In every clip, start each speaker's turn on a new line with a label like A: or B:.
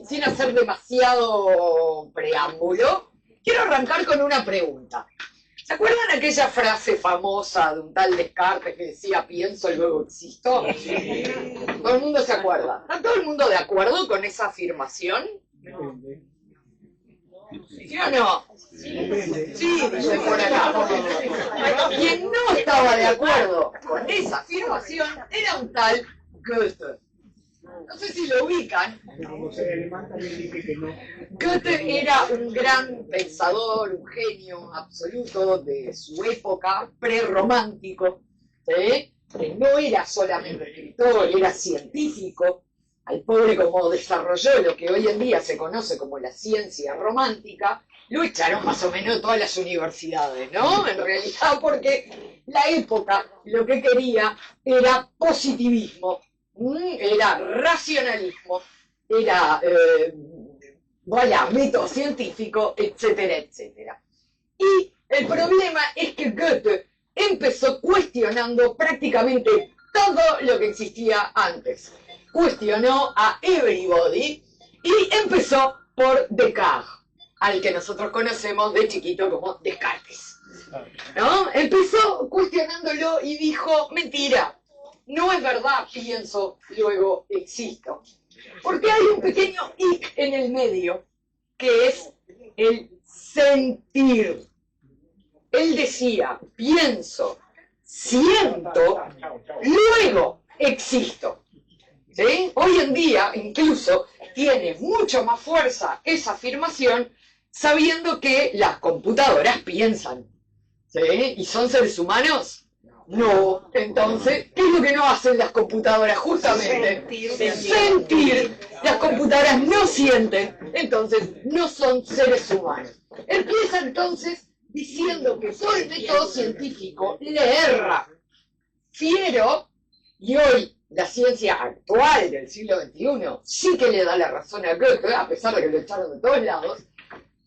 A: sin hacer demasiado preámbulo, quiero arrancar con una pregunta. ¿Se acuerdan aquella frase famosa de un tal Descartes que decía pienso y luego existo? Todo el mundo se acuerda. ¿Está todo el mundo de acuerdo con esa afirmación? ¿Sí o no? Sí, dice por acá. Quien no estaba de acuerdo con esa afirmación era un tal Goethe. No sé si lo ubican. Goethe era un gran pensador, un genio absoluto de su época, prerromántico, que no era solamente escritor, era científico. Al pobre, como desarrolló lo que hoy en día se conoce como la ciencia romántica, lo echaron más o menos de todas las universidades, ¿no? En realidad, porque la época lo que quería era positivismo, era racionalismo, era método científico, etcétera, etcétera. Y el problema es que Goethe empezó cuestionando prácticamente todo lo que existía antes. Cuestionó a everybody y empezó por Descartes, al que nosotros conocemos de chiquito como Descartes, ¿no? Empezó cuestionándolo y dijo, mentira, no es verdad, pienso, luego existo. Porque hay un pequeño hic en el medio, que es el sentir. Él decía, pienso, siento, luego existo. ¿Sí? Hoy en día, incluso, tiene mucho más fuerza esa afirmación, sabiendo que las computadoras piensan. ¿Sí? ¿Y son seres humanos? No. Entonces, ¿qué es lo que no hacen las computadoras? Justamente sentir. Las computadoras no sienten, entonces no son seres humanos. Empieza entonces diciendo que todo el método científico le erra. Fiero, y hoy la ciencia actual del siglo XXI sí que le da la razón a Goethe, a pesar de que lo echaron de todos lados,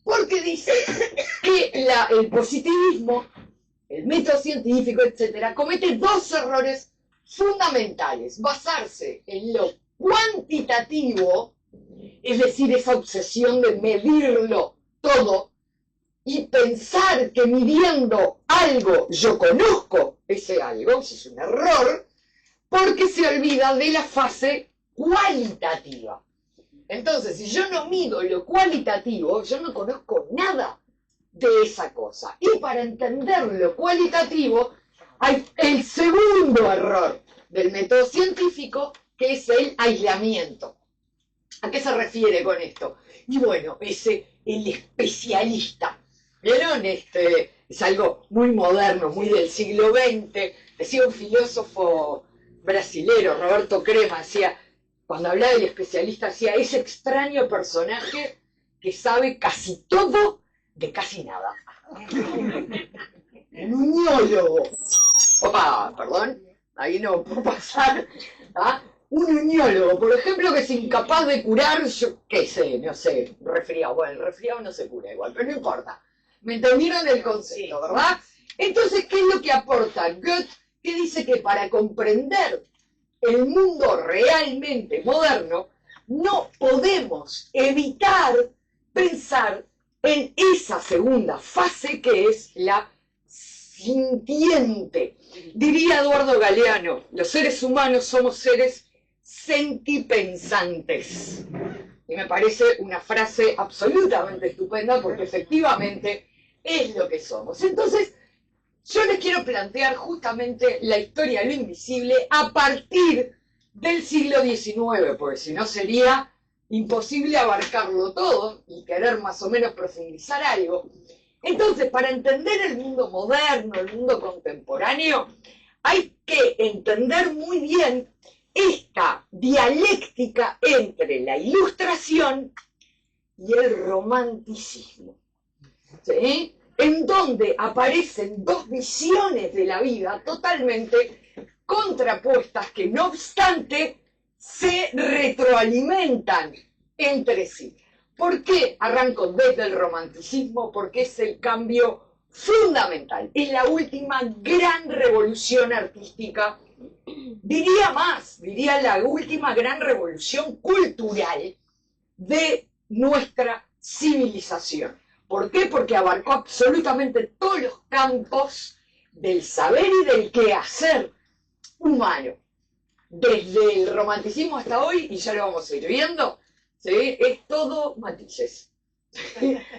A: porque dice que el positivismo, el método científico, etcétera, comete dos errores fundamentales. Basarse en lo cuantitativo, es decir, esa obsesión de medirlo todo, y pensar que midiendo algo yo conozco ese algo, eso es un error, porque se olvida de la fase cualitativa. Entonces, si yo no mido lo cualitativo, yo no conozco nada de esa cosa. Y para entender lo cualitativo, hay el segundo error del método científico, que es el aislamiento. ¿A qué se refiere con esto? Y bueno, el especialista. ¿Vieron? Es algo muy moderno, muy del siglo XX. Decía un filósofo brasilero, Roberto Crema, decía, cuando hablaba del especialista, decía, ese extraño personaje que sabe casi todo de casi nada. Un uniólogo. Opa, perdón, ahí no puedo pasar. ¿Ah? Un uniólogo, por ejemplo, que es incapaz de curar, yo qué sé, no sé, resfriado. Bueno, el resfriado no se cura igual, pero no importa. Me entendieron el concepto, ¿verdad? Entonces, ¿qué es lo que aporta Goethe? Que dice que para comprender el mundo realmente moderno, no podemos evitar pensar en esa segunda fase que es la sintiente. Diría Eduardo Galeano, los seres humanos somos seres sentipensantes. Y me parece una frase absolutamente estupenda porque efectivamente es lo que somos. Entonces, yo les quiero plantear justamente la historia de lo invisible a partir del siglo XIX, porque si no sería imposible abarcarlo todo y querer más o menos profundizar algo. Entonces, para entender el mundo moderno, el mundo contemporáneo, hay que entender muy bien esta dialéctica entre la ilustración y el romanticismo, ¿sí? En donde aparecen dos visiones de la vida totalmente contrapuestas que no obstante se retroalimentan entre sí. ¿Por qué arranco desde el romanticismo? Porque es el cambio fundamental, es la última gran revolución artística, diría más, diría la última gran revolución cultural de nuestra civilización. ¿Por qué? Porque abarcó absolutamente todos los campos del saber y del quehacer humano. Desde el romanticismo hasta hoy, y ya lo vamos a ir viendo, ¿sí? Es todo matices.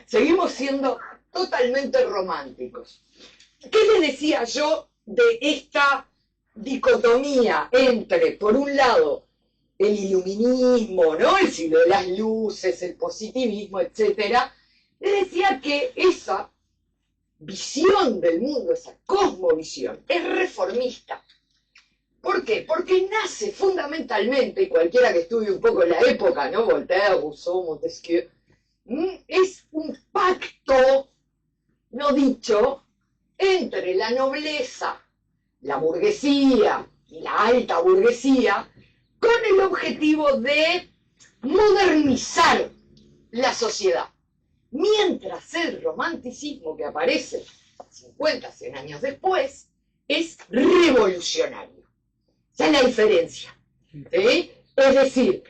A: Seguimos siendo totalmente románticos. ¿Qué les decía yo de esta dicotomía entre, por un lado, el iluminismo, ¿no? El siglo de las luces, el positivismo, etcétera? Les decía que esa visión del mundo, esa cosmovisión, es reformista. ¿Por qué? Porque nace fundamentalmente, cualquiera que estudie un poco la época, ¿no? Voltaire, Rousseau, Montesquieu, es un pacto no dicho entre la nobleza, la burguesía y la alta burguesía, con el objetivo de modernizar la sociedad. Mientras el romanticismo que aparece 50, 100 años después es revolucionario. Esa es la diferencia. ¿Sí? Es decir,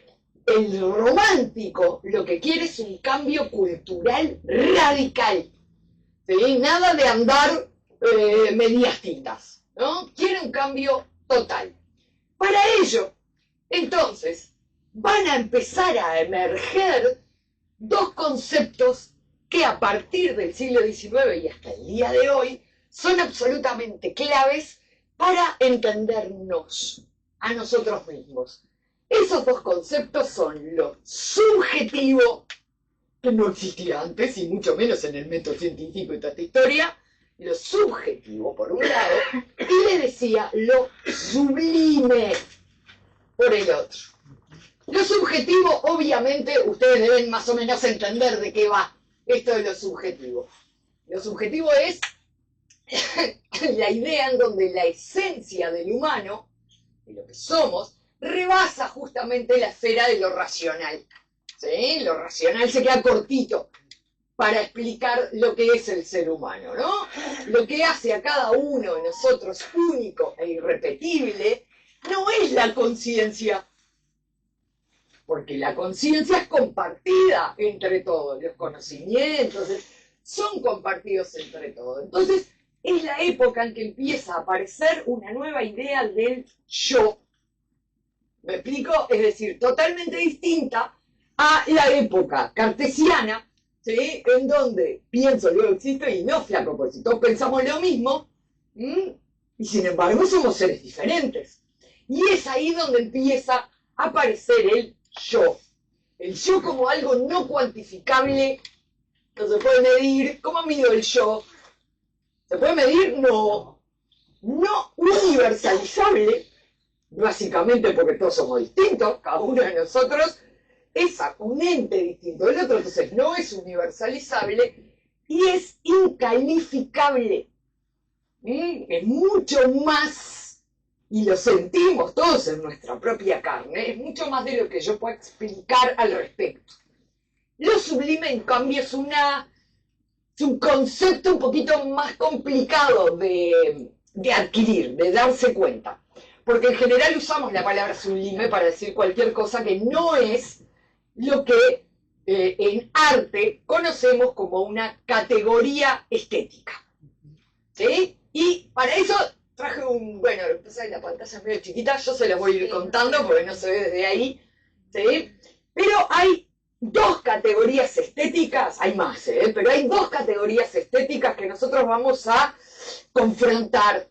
A: el romántico lo que quiere es un cambio cultural radical. ¿Sí? Nada de andar medias tintas, ¿no? Quiere un cambio total. Para ello, entonces, van a empezar a emerger dos conceptos que a partir del siglo XIX y hasta el día de hoy son absolutamente claves para entendernos a nosotros mismos. Esos dos conceptos son lo subjetivo, que no existía antes, y mucho menos en el método científico y toda esta historia, lo subjetivo por un lado, y le decía lo sublime por el otro. Lo subjetivo, obviamente, ustedes deben más o menos entender de qué va esto de lo subjetivo. Lo subjetivo es la idea en donde la esencia del humano, de lo que somos, rebasa justamente la esfera de lo racional. ¿Sí? Lo racional se queda cortito para explicar lo que es el ser humano, ¿no? Lo que hace a cada uno de nosotros único e irrepetible no es la conciencia, porque la conciencia es compartida entre todos, los conocimientos son compartidos entre todos. Entonces, es la época en que empieza a aparecer una nueva idea del yo. ¿Me explico? Es decir, totalmente distinta a la época cartesiana, ¿sí? En donde pienso, luego existo, y no, flaco, porque si todos pensamos lo mismo, y sin embargo somos seres diferentes. Y es ahí donde empieza a aparecer el yo. El yo como algo no cuantificable, no se puede medir. ¿Cómo mido el yo? ¿Se puede medir? No. No universalizable, básicamente porque todos somos distintos, cada uno de nosotros es un ente distinto del otro, entonces no es universalizable y es incalificable. Es mucho más, y lo sentimos todos en nuestra propia carne, es mucho más de lo que yo puedo explicar al respecto. Lo sublime, en cambio, es un concepto un poquito más complicado de adquirir, de darse cuenta. Porque en general usamos la palabra sublime para decir cualquier cosa que no es lo que en arte conocemos como una categoría estética. ¿Sí? Y para eso traje bueno, lo que pasa es que la pantalla es medio chiquita, yo se las voy a ir contando porque no se ve desde ahí. ¿Sí? Pero hay dos categorías estéticas, hay más, pero hay dos categorías estéticas que nosotros vamos a confrontar: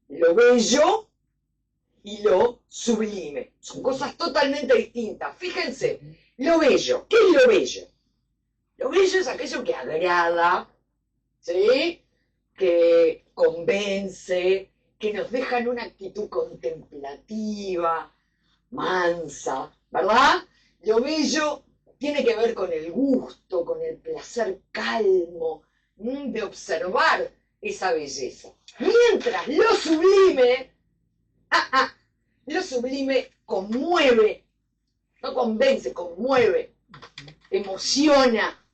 A: lo bello y lo sublime. Son cosas totalmente distintas. Fíjense, lo bello. ¿Qué es lo bello? Lo bello es aquello que agrada, ¿sí? Que convence, que nos deja en una actitud contemplativa, mansa, ¿verdad? Lo bello tiene que ver con el gusto, con el placer calmo, de observar esa belleza. Mientras lo sublime, lo sublime conmueve, no convence, conmueve, emociona,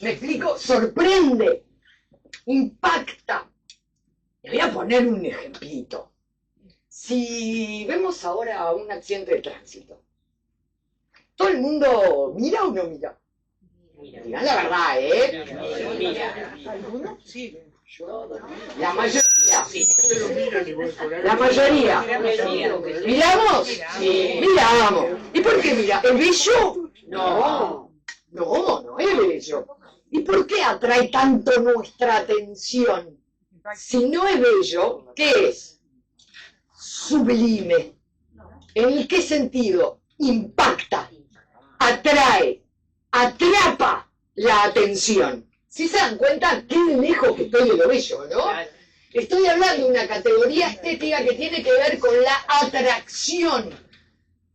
A: ¿me explico? Sorprende. impacta. Le voy a poner un ejemplito. Si vemos ahora un accidente de tránsito, ¿todo el mundo mira o no mira? Digan la verdad,
B: Mira.
C: ¿Algunos? Sí.
A: La mayoría. La mayoría. ¿Miramos?
B: Sí.
A: Miramos. ¿Y por qué mira? ¿Es bello?
B: No.
A: No es bello. ¿Y por qué atrae tanto nuestra atención? Si no es bello, ¿qué es? Sublime. ¿En qué sentido? Impacta, atrae, atrapa la atención. Si se dan cuenta, qué lejos que estoy de lo bello, ¿no? Estoy hablando de una categoría estética que tiene que ver con la atracción.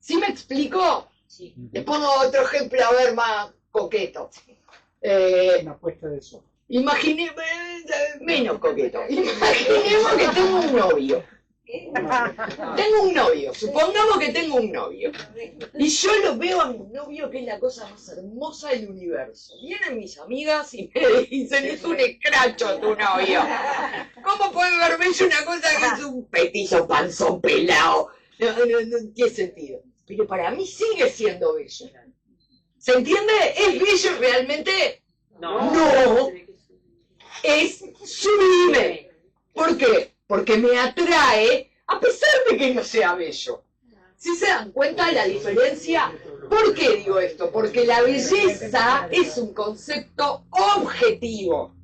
A: ¿Sí me explico?
B: Sí.
A: Les pongo otro ejemplo, a ver, más coqueto.
C: Una puesta de sol.
A: Imaginemos, menos coqueto. Imaginemos que tengo un novio. Tengo un novio, supongamos que tengo un novio. Y yo lo veo a mi novio, que es la cosa más hermosa del universo. Vienen mis amigas y me dicen, es un escracho tu novio. ¿Cómo puede ver bello una cosa que es un petizo panzón pelado? No tiene sentido. Pero para mí sigue siendo bello. ¿Se entiende? ¿Es bello realmente? No. Es sublime. ¿Por qué? Porque me atrae a pesar de que no sea bello. ¿Sí se dan cuenta de la diferencia? ¿Por qué digo esto? Porque la belleza es un concepto objetivo,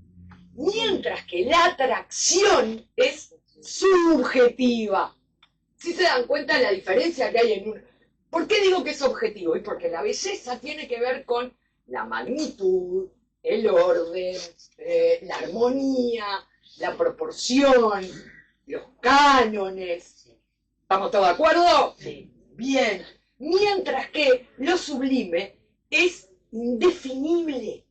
A: mientras que la atracción es subjetiva. ¿Sí se dan cuenta de la diferencia que hay en un... ¿Por qué digo que es objetivo? Y porque la belleza tiene que ver con la magnitud, el orden, la armonía, la proporción, los cánones. ¿Estamos todos de acuerdo?
B: Sí.
A: Bien. Mientras que lo sublime es indefinible,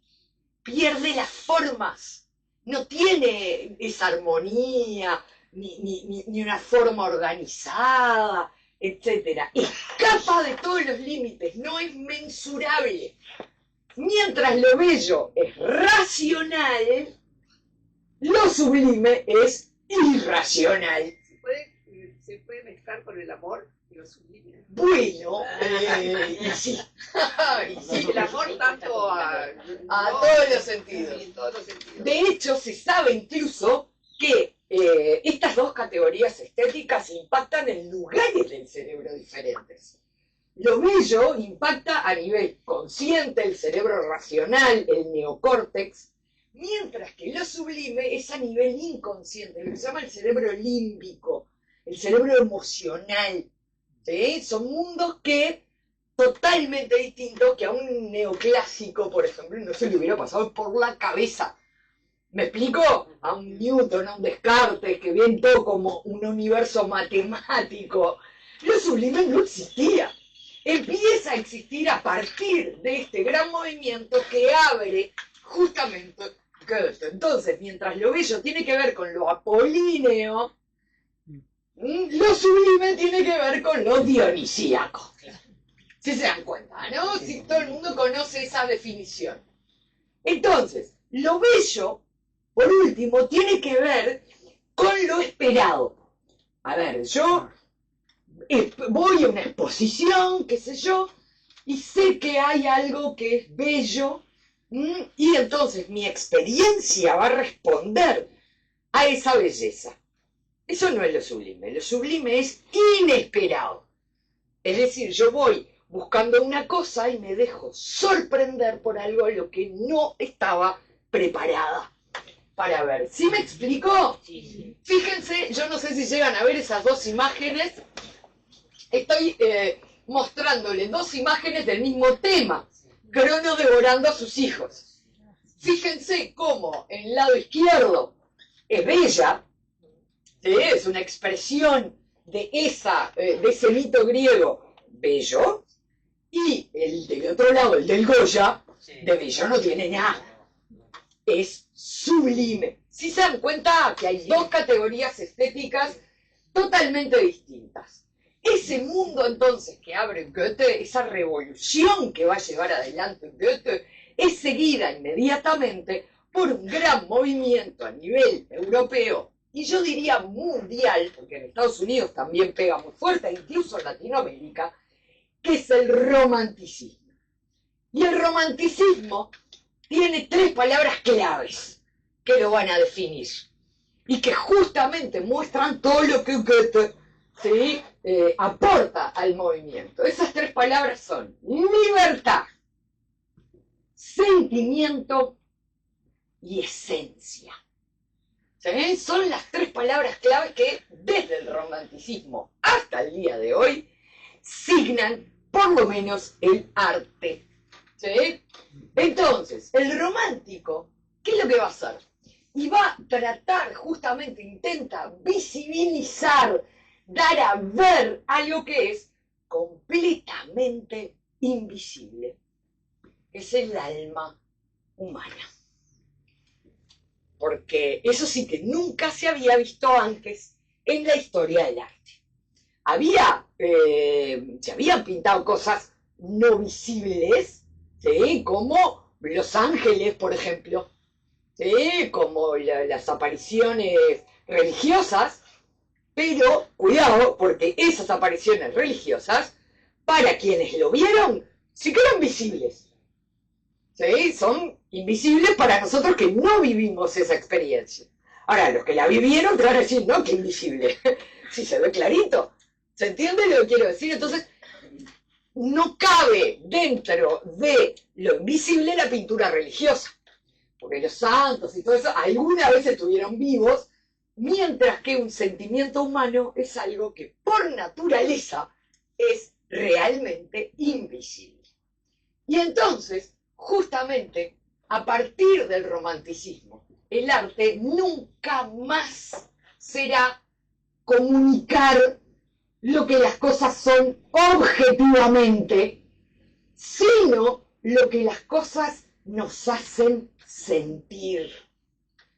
A: pierde las formas, no tiene esa armonía, ni una forma organizada, etc. Escapa de todos los límites, no es mensurable. Mientras lo bello es racional, lo sublime es irracional.
D: ¿Se puede mezclar con el amor y lo sublime?
A: Bueno, y sí. Y sí.
D: El amor tanto a
A: todos los sentidos.
D: Sí, en todos los sentidos.
A: De hecho, se sabe incluso que estas dos categorías estéticas impactan en lugares del cerebro diferentes. Lo bello impacta a nivel consciente, el cerebro racional, el neocórtex, mientras que lo sublime es a nivel inconsciente, lo que se llama el cerebro límbico, el cerebro emocional. ¿Sí? Son mundos que totalmente distintos, que a un neoclásico, por ejemplo, no se le hubiera pasado por la cabeza. ¿Me explico? A un Newton, a un Descartes, que ven todo como un universo matemático. Lo sublime no existía. Empieza a existir a partir de este gran movimiento que abre justamente Goethe. Entonces, mientras lo bello tiene que ver con lo apolíneo, lo sublime tiene que ver con lo dionisíaco. Si se dan cuenta, ¿no? Si todo el mundo conoce esa definición. Entonces, lo bello, por último, tiene que ver con lo esperado. A ver, yo voy a una exposición, qué sé yo, y sé que hay algo que es bello, y entonces mi experiencia va a responder a esa belleza. Eso no es lo sublime es inesperado. Es decir, yo voy buscando una cosa y me dejo sorprender por algo a lo que no estaba preparada para ver. ¿Sí me explico?
B: Sí.
A: Fíjense, yo no sé si llegan a ver esas dos imágenes. Estoy mostrándoles dos imágenes del mismo tema. Crono devorando a sus hijos. Fíjense cómo en el lado izquierdo es bella, ¿sí? Es una expresión de ese mito griego bello, y el del otro lado, el del Goya, de bello no tiene nada. Es sublime. Si se dan cuenta que hay dos categorías estéticas totalmente distintas. Ese mundo entonces que abre Goethe, esa revolución que va a llevar adelante Goethe, es seguida inmediatamente por un gran movimiento a nivel europeo, y yo diría mundial, porque en Estados Unidos también pega muy fuerte, incluso en Latinoamérica, que es el romanticismo. Y el romanticismo tiene 3 palabras claves que lo van a definir, y que justamente muestran todo lo que Goethe, ¿sí?, aporta al movimiento. Esas 3 palabras son libertad, sentimiento y esencia. ¿Sí? Son las 3 palabras clave que desde el romanticismo hasta el día de hoy signan por lo menos el arte. ¿Sí? Entonces, el romántico, ¿qué es lo que va a hacer? Y va a tratar, justamente intenta visibilizar, dar a ver algo que es completamente invisible. Es el alma humana. Porque eso sí que nunca se había visto antes en la historia del arte. Se habían pintado cosas no visibles, ¿sí?, como los ángeles, por ejemplo, ¿sí?, como las apariciones religiosas, pero cuidado, porque esas apariciones religiosas, para quienes lo vieron, sí que eran visibles. ¿Sí? Son invisibles para nosotros que no vivimos esa experiencia. Ahora, los que la vivieron te van a decir, no, que invisible. Sí, se ve clarito. ¿Se entiende lo que quiero decir? Entonces, no cabe dentro de lo invisible la pintura religiosa. Porque los santos y todo eso alguna vez estuvieron vivos, mientras que un sentimiento humano es algo que por naturaleza es realmente invisible. Y entonces, justamente, a partir del romanticismo, el arte nunca más será comunicar lo que las cosas son objetivamente, sino lo que las cosas nos hacen sentir.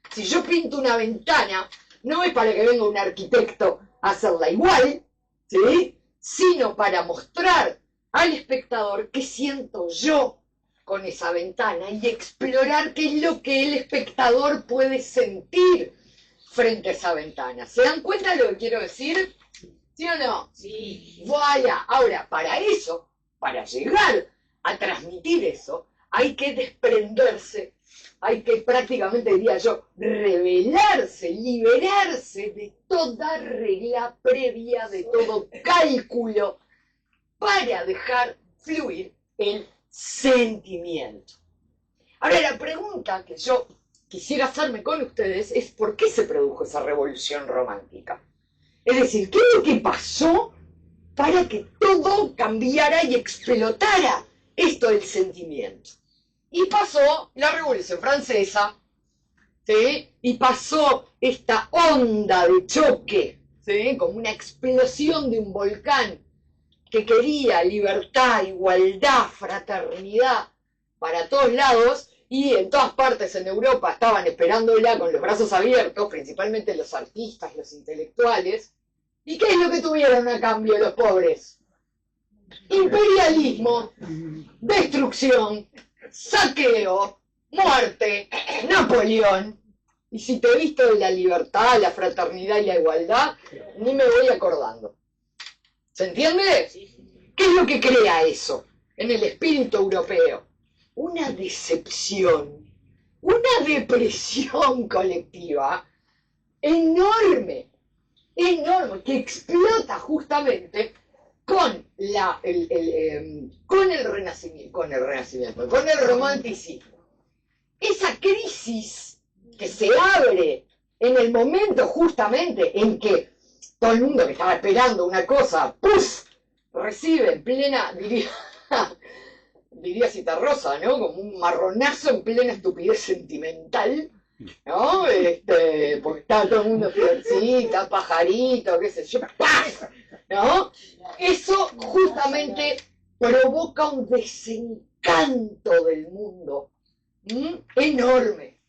A: Si yo pinto una ventana, no es para que venga un arquitecto a hacerla igual, ¿sí?, sino para mostrar al espectador qué siento yo con esa ventana y explorar qué es lo que el espectador puede sentir frente a esa ventana. ¿Se dan cuenta de lo que quiero decir? ¿Sí o no?
B: Sí.
A: Vaya, ahora, para eso, para llegar a transmitir eso, hay que desprenderse, hay que prácticamente, diría yo, revelarse, liberarse de toda regla previa, de todo cálculo, para dejar fluir el sentimiento. Ahora, la pregunta que yo quisiera hacerme con ustedes es ¿por qué se produjo esa revolución romántica? Es decir, ¿qué es lo que pasó para que todo cambiara y explotara esto del sentimiento? Y pasó la Revolución Francesa, ¿sí?, y pasó esta onda de choque, ¿sí?, como una explosión de un volcán que quería libertad, igualdad, fraternidad para todos lados, y en todas partes en Europa estaban esperándola con los brazos abiertos, principalmente los artistas, los intelectuales. ¿Y qué es lo que tuvieron a cambio los pobres? Imperialismo, destrucción, saqueo, muerte, Napoleón. Y si te he visto de la libertad, la fraternidad y la igualdad, ni me voy acordando. ¿Se entiende? ¿Qué es lo que crea eso en el espíritu europeo? Una decepción, una depresión colectiva enorme, enorme, que explota justamente con el renacimiento, con el romanticismo. Esa crisis que se abre en el momento justamente en que todo el mundo que estaba esperando una cosa, ¡puf!, recibe en plena, diría Citarrosa, ¿no?, como un marronazo en plena estupidez sentimental, ¿no? Porque está todo el mundo florcita, pajarito, qué sé yo, ¡paf!, ¿no? Eso justamente provoca un desencanto del mundo enorme,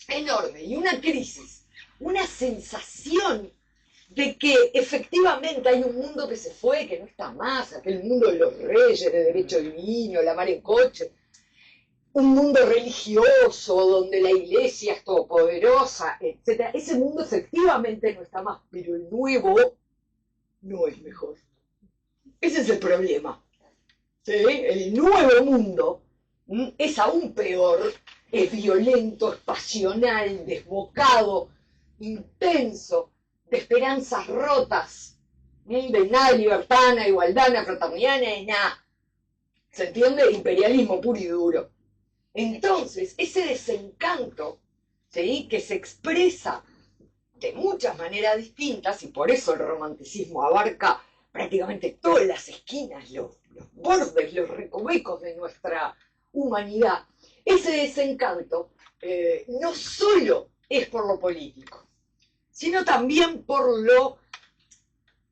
A: enorme, y una crisis, una sensación de que efectivamente hay un mundo que se fue, que no está más, aquel mundo de los reyes, de derecho divino, la mar en coche, un mundo religioso donde la iglesia es todopoderosa, etc. Ese mundo efectivamente no está más, pero el nuevo no es mejor. Ese es el problema. ¿Sí? El nuevo mundo es aún peor, es violento, es pasional, desbocado, intenso, de esperanzas rotas, de nada de libertad, nada de igualdad, nada de fraternidad, nada de nada. ¿Se entiende? Imperialismo puro y duro. Entonces, ese desencanto, ¿sí?, que se expresa de muchas maneras distintas, y por eso el romanticismo abarca prácticamente todas las esquinas, los bordes, los recovecos de nuestra humanidad. Ese desencanto no solo es por lo político, sino también por lo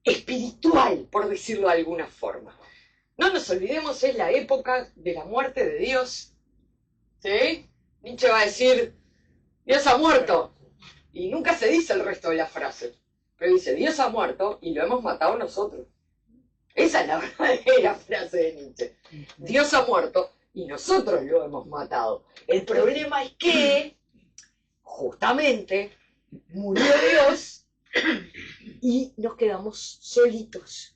A: espiritual, por decirlo de alguna forma. No nos olvidemos, es la época de la muerte de Dios. ¿Sí? Nietzsche va a decir, Dios ha muerto. Y nunca se dice el resto de la frase. Pero dice, Dios ha muerto y lo hemos matado nosotros. Esa es la verdadera frase de Nietzsche. Dios ha muerto y nosotros lo hemos matado. El problema es que, justamente, murió Dios y nos quedamos solitos.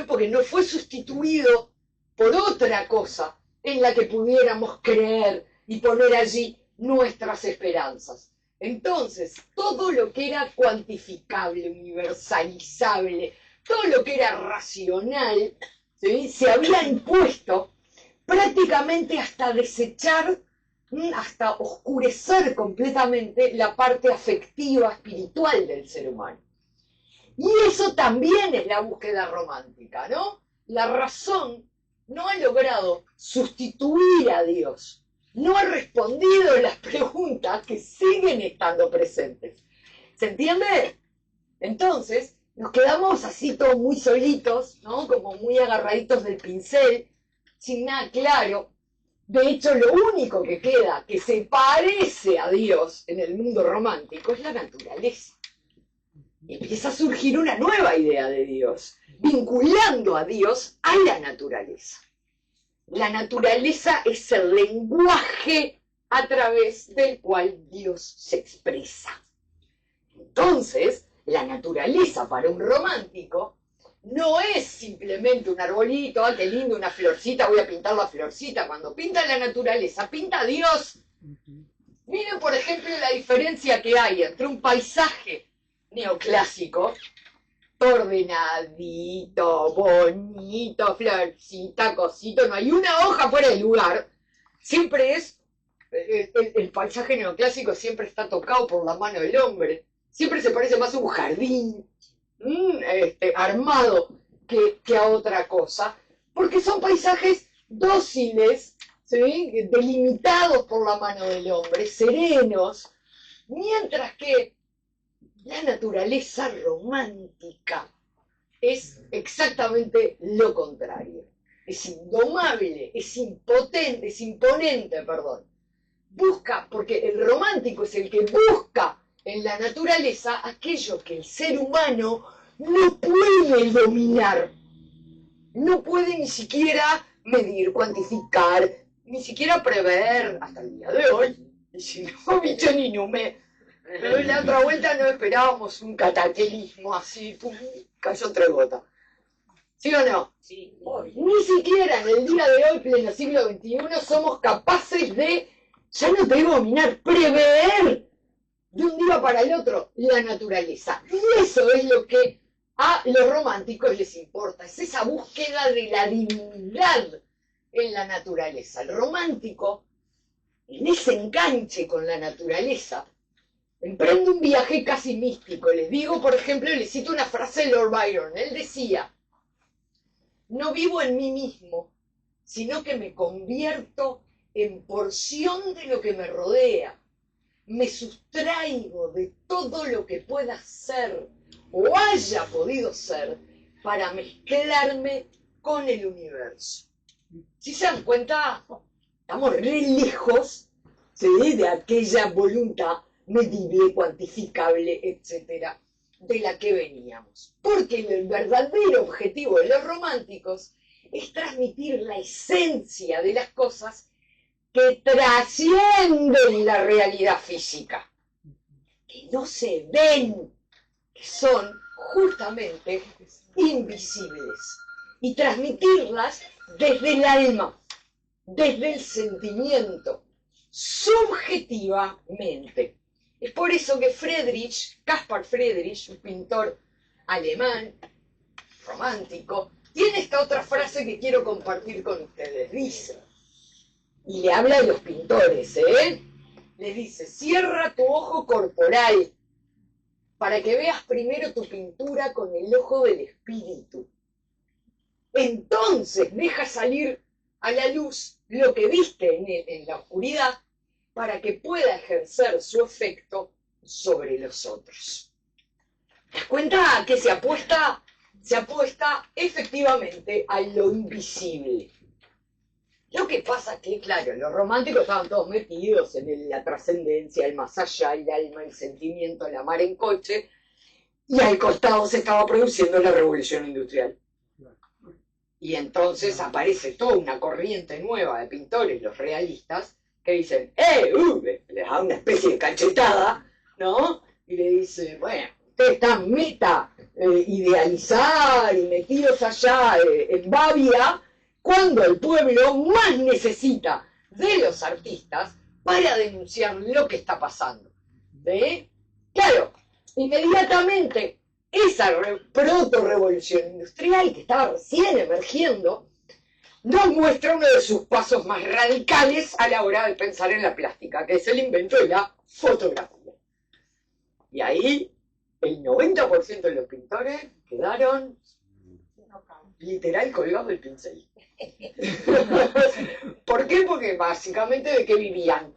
A: Porque no fue sustituido por otra cosa en la que pudiéramos creer y poner allí nuestras esperanzas. Entonces, todo lo que era cuantificable, universalizable, todo lo que era racional, ¿sí?, se había impuesto prácticamente hasta desechar, hasta oscurecer completamente la parte afectiva, espiritual del ser humano. Y eso también es la búsqueda romántica, ¿no? La razón no ha logrado sustituir a Dios, no ha respondido las preguntas que siguen estando presentes. ¿Se entiende? Entonces, nos quedamos así todos muy solitos, ¿no? Como muy agarraditos del pincel, sin nada claro. De hecho, lo único que queda que se parece a Dios en el mundo romántico es la naturaleza. Y empieza a surgir una nueva idea de Dios, vinculando a Dios a la naturaleza. La naturaleza es el lenguaje a través del cual Dios se expresa. Entonces, la naturaleza para un romántico no es simplemente un arbolito, ah, qué lindo, una florcita, voy a pintar la florcita. Cuando pinta la naturaleza, pinta a Dios. Miren, por ejemplo, la diferencia que hay entre un paisaje neoclásico, ordenadito, bonito, florcita, cosito, no hay una hoja fuera de lugar. Siempre es, el paisaje neoclásico siempre está tocado por la mano del hombre. Siempre se parece más a un jardín armado que a otra cosa, porque son paisajes dóciles, ¿sí?, delimitados por la mano del hombre, serenos, mientras que la naturaleza romántica es exactamente lo contrario. Es indomable, es impotente, es imponente, perdón. Busca, porque el romántico es el que busca en la naturaleza aquello que el ser humano no puede dominar. No puede ni siquiera medir, cuantificar, ni siquiera prever hasta el día de hoy. Y si no, bicho ni nume. Pero en la otra vuelta no esperábamos un cataclismo así, pum, cayó tres gotas. ¿Sí o no?
D: Sí.
A: Ni siquiera en el día de hoy, pleno siglo XXI, somos capaces de, ya no te digo dominar, prever de un día para el otro la naturaleza. Y eso es lo que a los románticos les importa, es esa búsqueda de la divinidad en la naturaleza. El romántico, en ese enganche con la naturaleza, emprende un viaje casi místico. Les digo, por ejemplo, les cito una frase de Lord Byron. Él decía, no vivo en mí mismo, sino que me convierto en porción de lo que me rodea. Me sustraigo de todo lo que pueda ser o haya podido ser para mezclarme con el universo. Si se dan cuenta, estamos re lejos, ¿sí?, de aquella voluntad medible, cuantificable, etcétera, de la que veníamos. Porque el verdadero objetivo de los románticos es transmitir la esencia de las cosas que trascienden la realidad física, que no se ven, que son justamente invisibles, y transmitirlas desde el alma, desde el sentimiento, subjetivamente. Es por eso que Caspar Friedrich, un pintor alemán, romántico, tiene esta otra frase que quiero compartir con ustedes. Dice, y le habla de los pintores, le dice, cierra tu ojo corporal para que veas primero tu pintura con el ojo del espíritu. Entonces deja salir a la luz lo que viste en la oscuridad para que pueda ejercer su efecto sobre los otros. ¿Te das cuenta que se apuesta efectivamente a lo invisible? Lo que pasa es que, claro, los románticos estaban todos metidos en la trascendencia, el más allá, el alma, el sentimiento, la mar en coche, y al costado se estaba produciendo la revolución industrial. Y entonces aparece toda una corriente nueva de pintores, los realistas, que dicen, les da una especie de cachetada, ¿no? Y le dice, bueno, ustedes están idealizar y metidos allá en Babia, cuando el pueblo más necesita de los artistas para denunciar lo que está pasando. ¿Sí? Claro, inmediatamente esa proto-revolución industrial que estaba recién emergiendo nos muestra uno de sus pasos más radicales a la hora de pensar en la plástica, que es el invento de la fotografía. Y ahí el 90% de los pintores quedaron literal colgados del pincel. ¿Por qué? Porque básicamente ¿de qué vivían?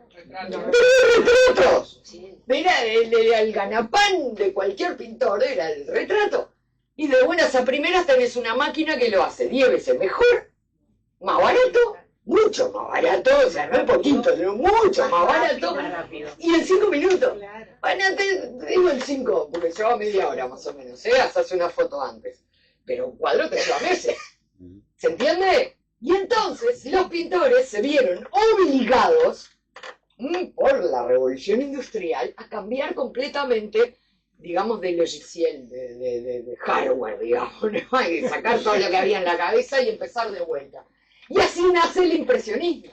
A: De retratos. Era el ganapán de cualquier pintor, era el retrato. Y de buenas a primeras tenés una máquina que lo hace 10 veces mejor, más barato, mucho más barato, o sea, no es poquito, sino mucho más barato, y en 5 minutos. Bueno, te digo en 5, porque lleva media hora más o menos, haces una foto antes, pero un cuadro te lleva meses. ¿Se entiende? Y entonces los pintores se vieron obligados por la revolución industrial a cambiar completamente, digamos, de logiciel, de hardware, digamos, ¿no? Hay que sacar todo lo que había en la cabeza y empezar de vuelta. Y así nace el impresionismo.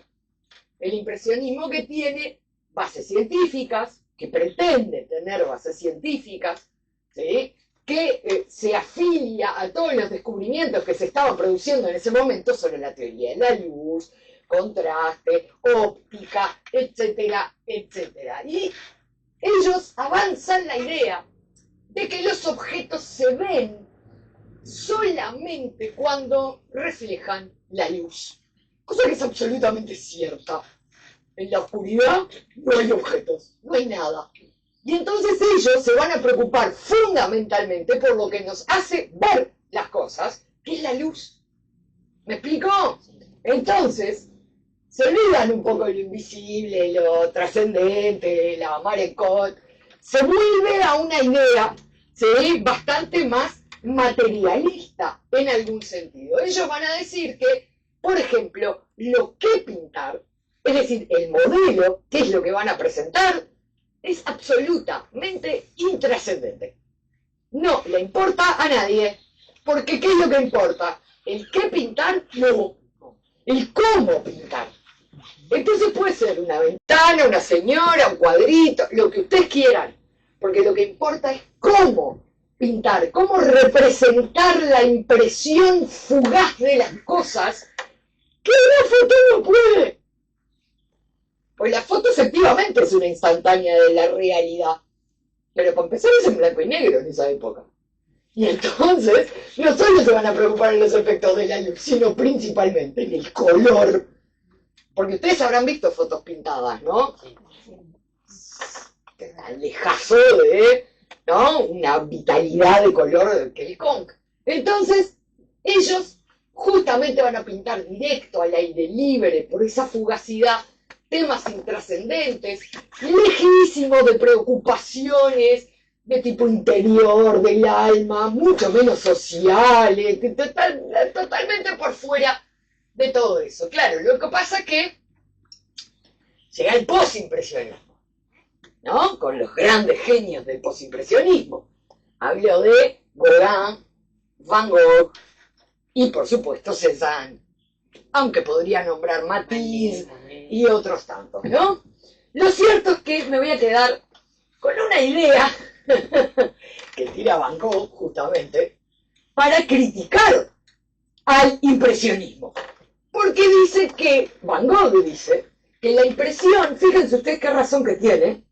A: El impresionismo que tiene bases científicas, que pretende tener bases científicas, ¿sí? Que se afilia a todos los descubrimientos que se estaban produciendo en ese momento sobre la teoría de la luz, contraste, óptica, etcétera, etcétera. Y ellos avanzan la idea de que los objetos se ven solamente cuando reflejan la luz. Cosa que es absolutamente cierta. En la oscuridad no hay objetos, no hay nada. Y entonces ellos se van a preocupar fundamentalmente por lo que nos hace ver las cosas, que es la luz. ¿Me explico? Entonces, se olvidan un poco lo invisible, lo trascendente, la Marecot, se vuelve a una idea, ¿sí?, bastante más materialista en algún sentido. Ellos van a decir que, por ejemplo, lo que pintar, es decir, el modelo, que es lo que van a presentar, es absolutamente intrascendente. No le importa a nadie, porque ¿qué es lo que importa? El qué pintar, no. El cómo pintar. Entonces puede ser una ventana, una señora, un cuadrito, lo que ustedes quieran, porque lo que importa es cómo pintar, cómo representar la impresión fugaz de las cosas que una foto no puede. Pues la foto efectivamente es una instantánea de la realidad, pero para empezar es en blanco y negro en esa época. Y entonces no solo se van a preocupar en los efectos de la luz, sino principalmente en el color. Porque ustedes habrán visto fotos pintadas, ¿no? El lejazo de, ¿no?, una vitalidad de color que el conch. Entonces, ellos justamente van a pintar directo al aire libre, por esa fugacidad, temas intrascendentes, lejísimos de preocupaciones de tipo interior, del alma, mucho menos sociales, totalmente por fuera de todo eso. Claro, lo que pasa es que llega el posimpresionismo, ¿no? Con los grandes genios del posimpresionismo. Hablo de Gauguin, Van Gogh y, por supuesto, Cézanne, aunque podría nombrar Matisse y otros tantos, ¿no? Lo cierto es que me voy a quedar con una idea que tira Van Gogh, justamente, para criticar al impresionismo. Porque dice que, Van Gogh dice, que la impresión, fíjense ustedes qué razón que tiene,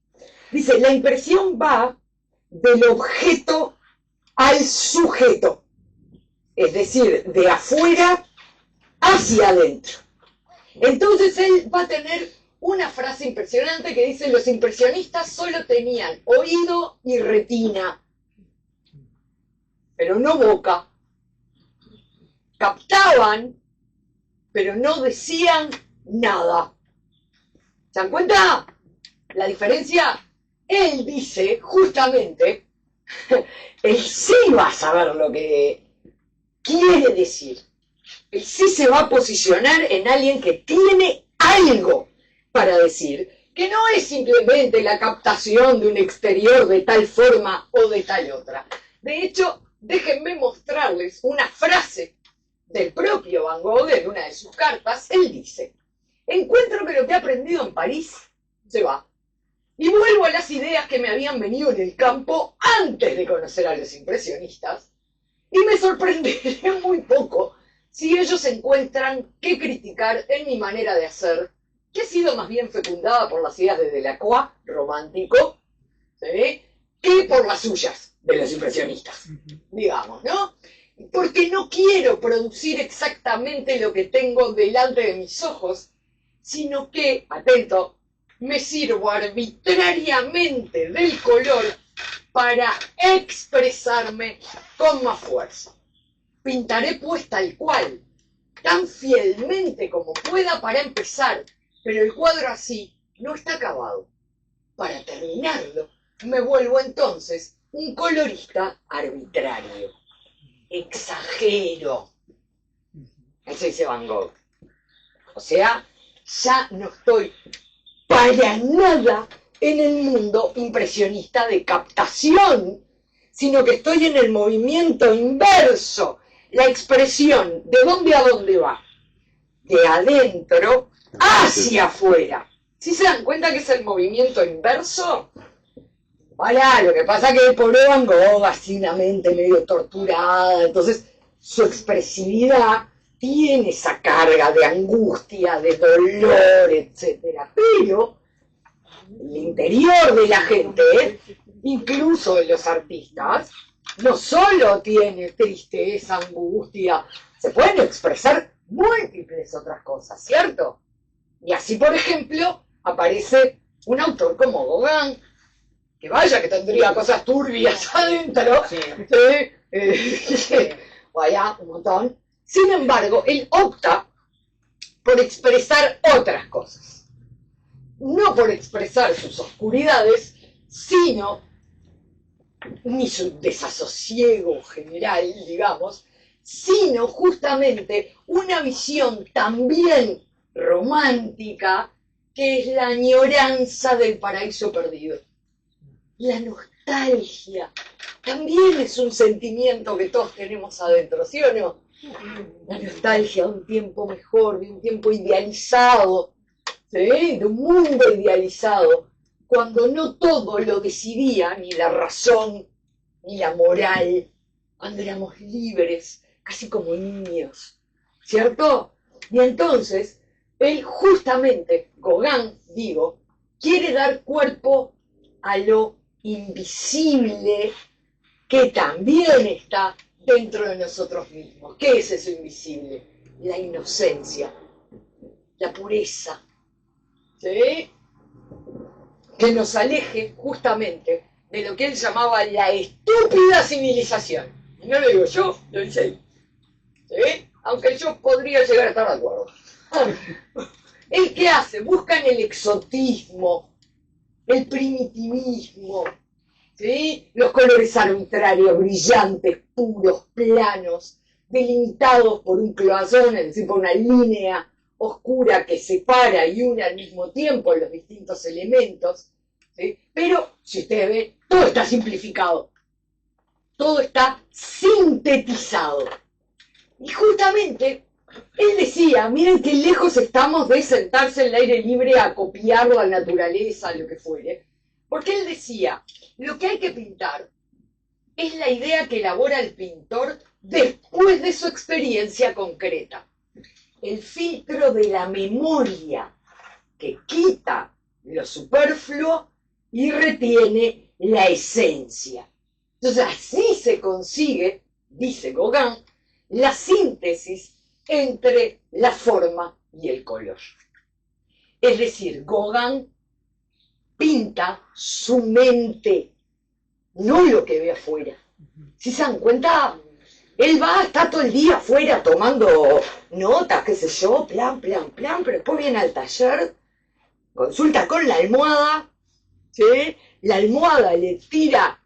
A: dice, la impresión va del objeto al sujeto, es decir, de afuera hacia adentro. Entonces él va a tener una frase impresionante que dice, los impresionistas solo tenían oído y retina, pero no boca. Captaban, pero no decían nada. ¿Se dan cuenta la diferencia? Él dice, justamente, él sí va a saber lo que quiere decir. Él sí se va a posicionar en alguien que tiene algo para decir, que no es simplemente la captación de un exterior de tal forma o de tal otra. De hecho, déjenme mostrarles una frase del propio Van Gogh en una de sus cartas. Él dice, encuentro que lo que he aprendido en París se va, y vuelvo a las ideas que me habían venido en el campo antes de conocer a los impresionistas, y me sorprendería muy poco si ellos encuentran qué criticar en mi manera de hacer, que ha sido más bien fecundada por las ideas de Delacroix, romántico, ¿sí?, que por las suyas, de los impresionistas, digamos, ¿no? Porque no quiero producir exactamente lo que tengo delante de mis ojos, sino que, atento, me sirvo arbitrariamente del color para expresarme con más fuerza. Pintaré pues tal cual, tan fielmente como pueda para empezar, pero el cuadro así no está acabado. Para terminarlo, me vuelvo entonces un colorista arbitrario. Exagero. Eso dice Van Gogh. O sea, ya no estoy para nada en el mundo impresionista de captación, sino que estoy en el movimiento inverso, la expresión de dónde a dónde va, de adentro hacia afuera. ¿Sí se dan cuenta que es el movimiento inverso? Voilà, lo que pasa es que el pobre Van Gogh, así una mente medio torturada, entonces su expresividad tiene esa carga de angustia, de dolor, etcétera. Pero el interior de la gente, incluso de los artistas, no solo tiene tristeza, angustia, se pueden expresar múltiples otras cosas, ¿cierto? Y así, por ejemplo, aparece un autor como Gauguin, que vaya que tendría cosas turbias adentro, vaya, un montón. Sin embargo, él opta por expresar otras cosas. No por expresar sus oscuridades, sino, ni su desasosiego general, digamos, sino justamente una visión también romántica, que es la añoranza del paraíso perdido. La nostalgia también es un sentimiento que todos tenemos adentro, ¿sí o no? La nostalgia de un tiempo mejor, de un tiempo idealizado, ¿sí?, de un mundo idealizado, cuando no todo lo decidía ni la razón ni la moral, cuando éramos libres, casi como niños, ¿cierto? Y entonces, él justamente, Gauguin, digo, quiere dar cuerpo a lo invisible que también está dentro de nosotros mismos. ¿Qué es eso invisible? La inocencia, la pureza, ¿sí?, que nos aleje justamente de lo que él llamaba la estúpida civilización. Y no lo digo yo, lo dice él, ¿sí?, aunque yo podría llegar a estar de acuerdo. ¿El qué hace? Busca en el exotismo, el primitivismo, ¿sí?, los colores arbitrarios, brillantes, puros, planos, delimitados por un cloisón, es decir, por una línea oscura que separa y une al mismo tiempo los distintos elementos, ¿sí? Pero, si ustedes ven, todo está simplificado, todo está sintetizado. Y justamente, él decía, miren qué lejos estamos de sentarse en el aire libre a copiar la naturaleza, lo que fuere, porque él decía, lo que hay que pintar es la idea que elabora el pintor después de su experiencia concreta. El filtro de la memoria que quita lo superfluo y retiene la esencia. Entonces así se consigue, dice Gauguin, la síntesis entre la forma y el color. Es decir, Gauguin pinta su mente, no lo que ve afuera. ¿Sí se dan cuenta? Él va, está todo el día afuera tomando notas, qué sé yo, plan, pero después viene al taller, consulta con la almohada, ¿sí? La almohada le tira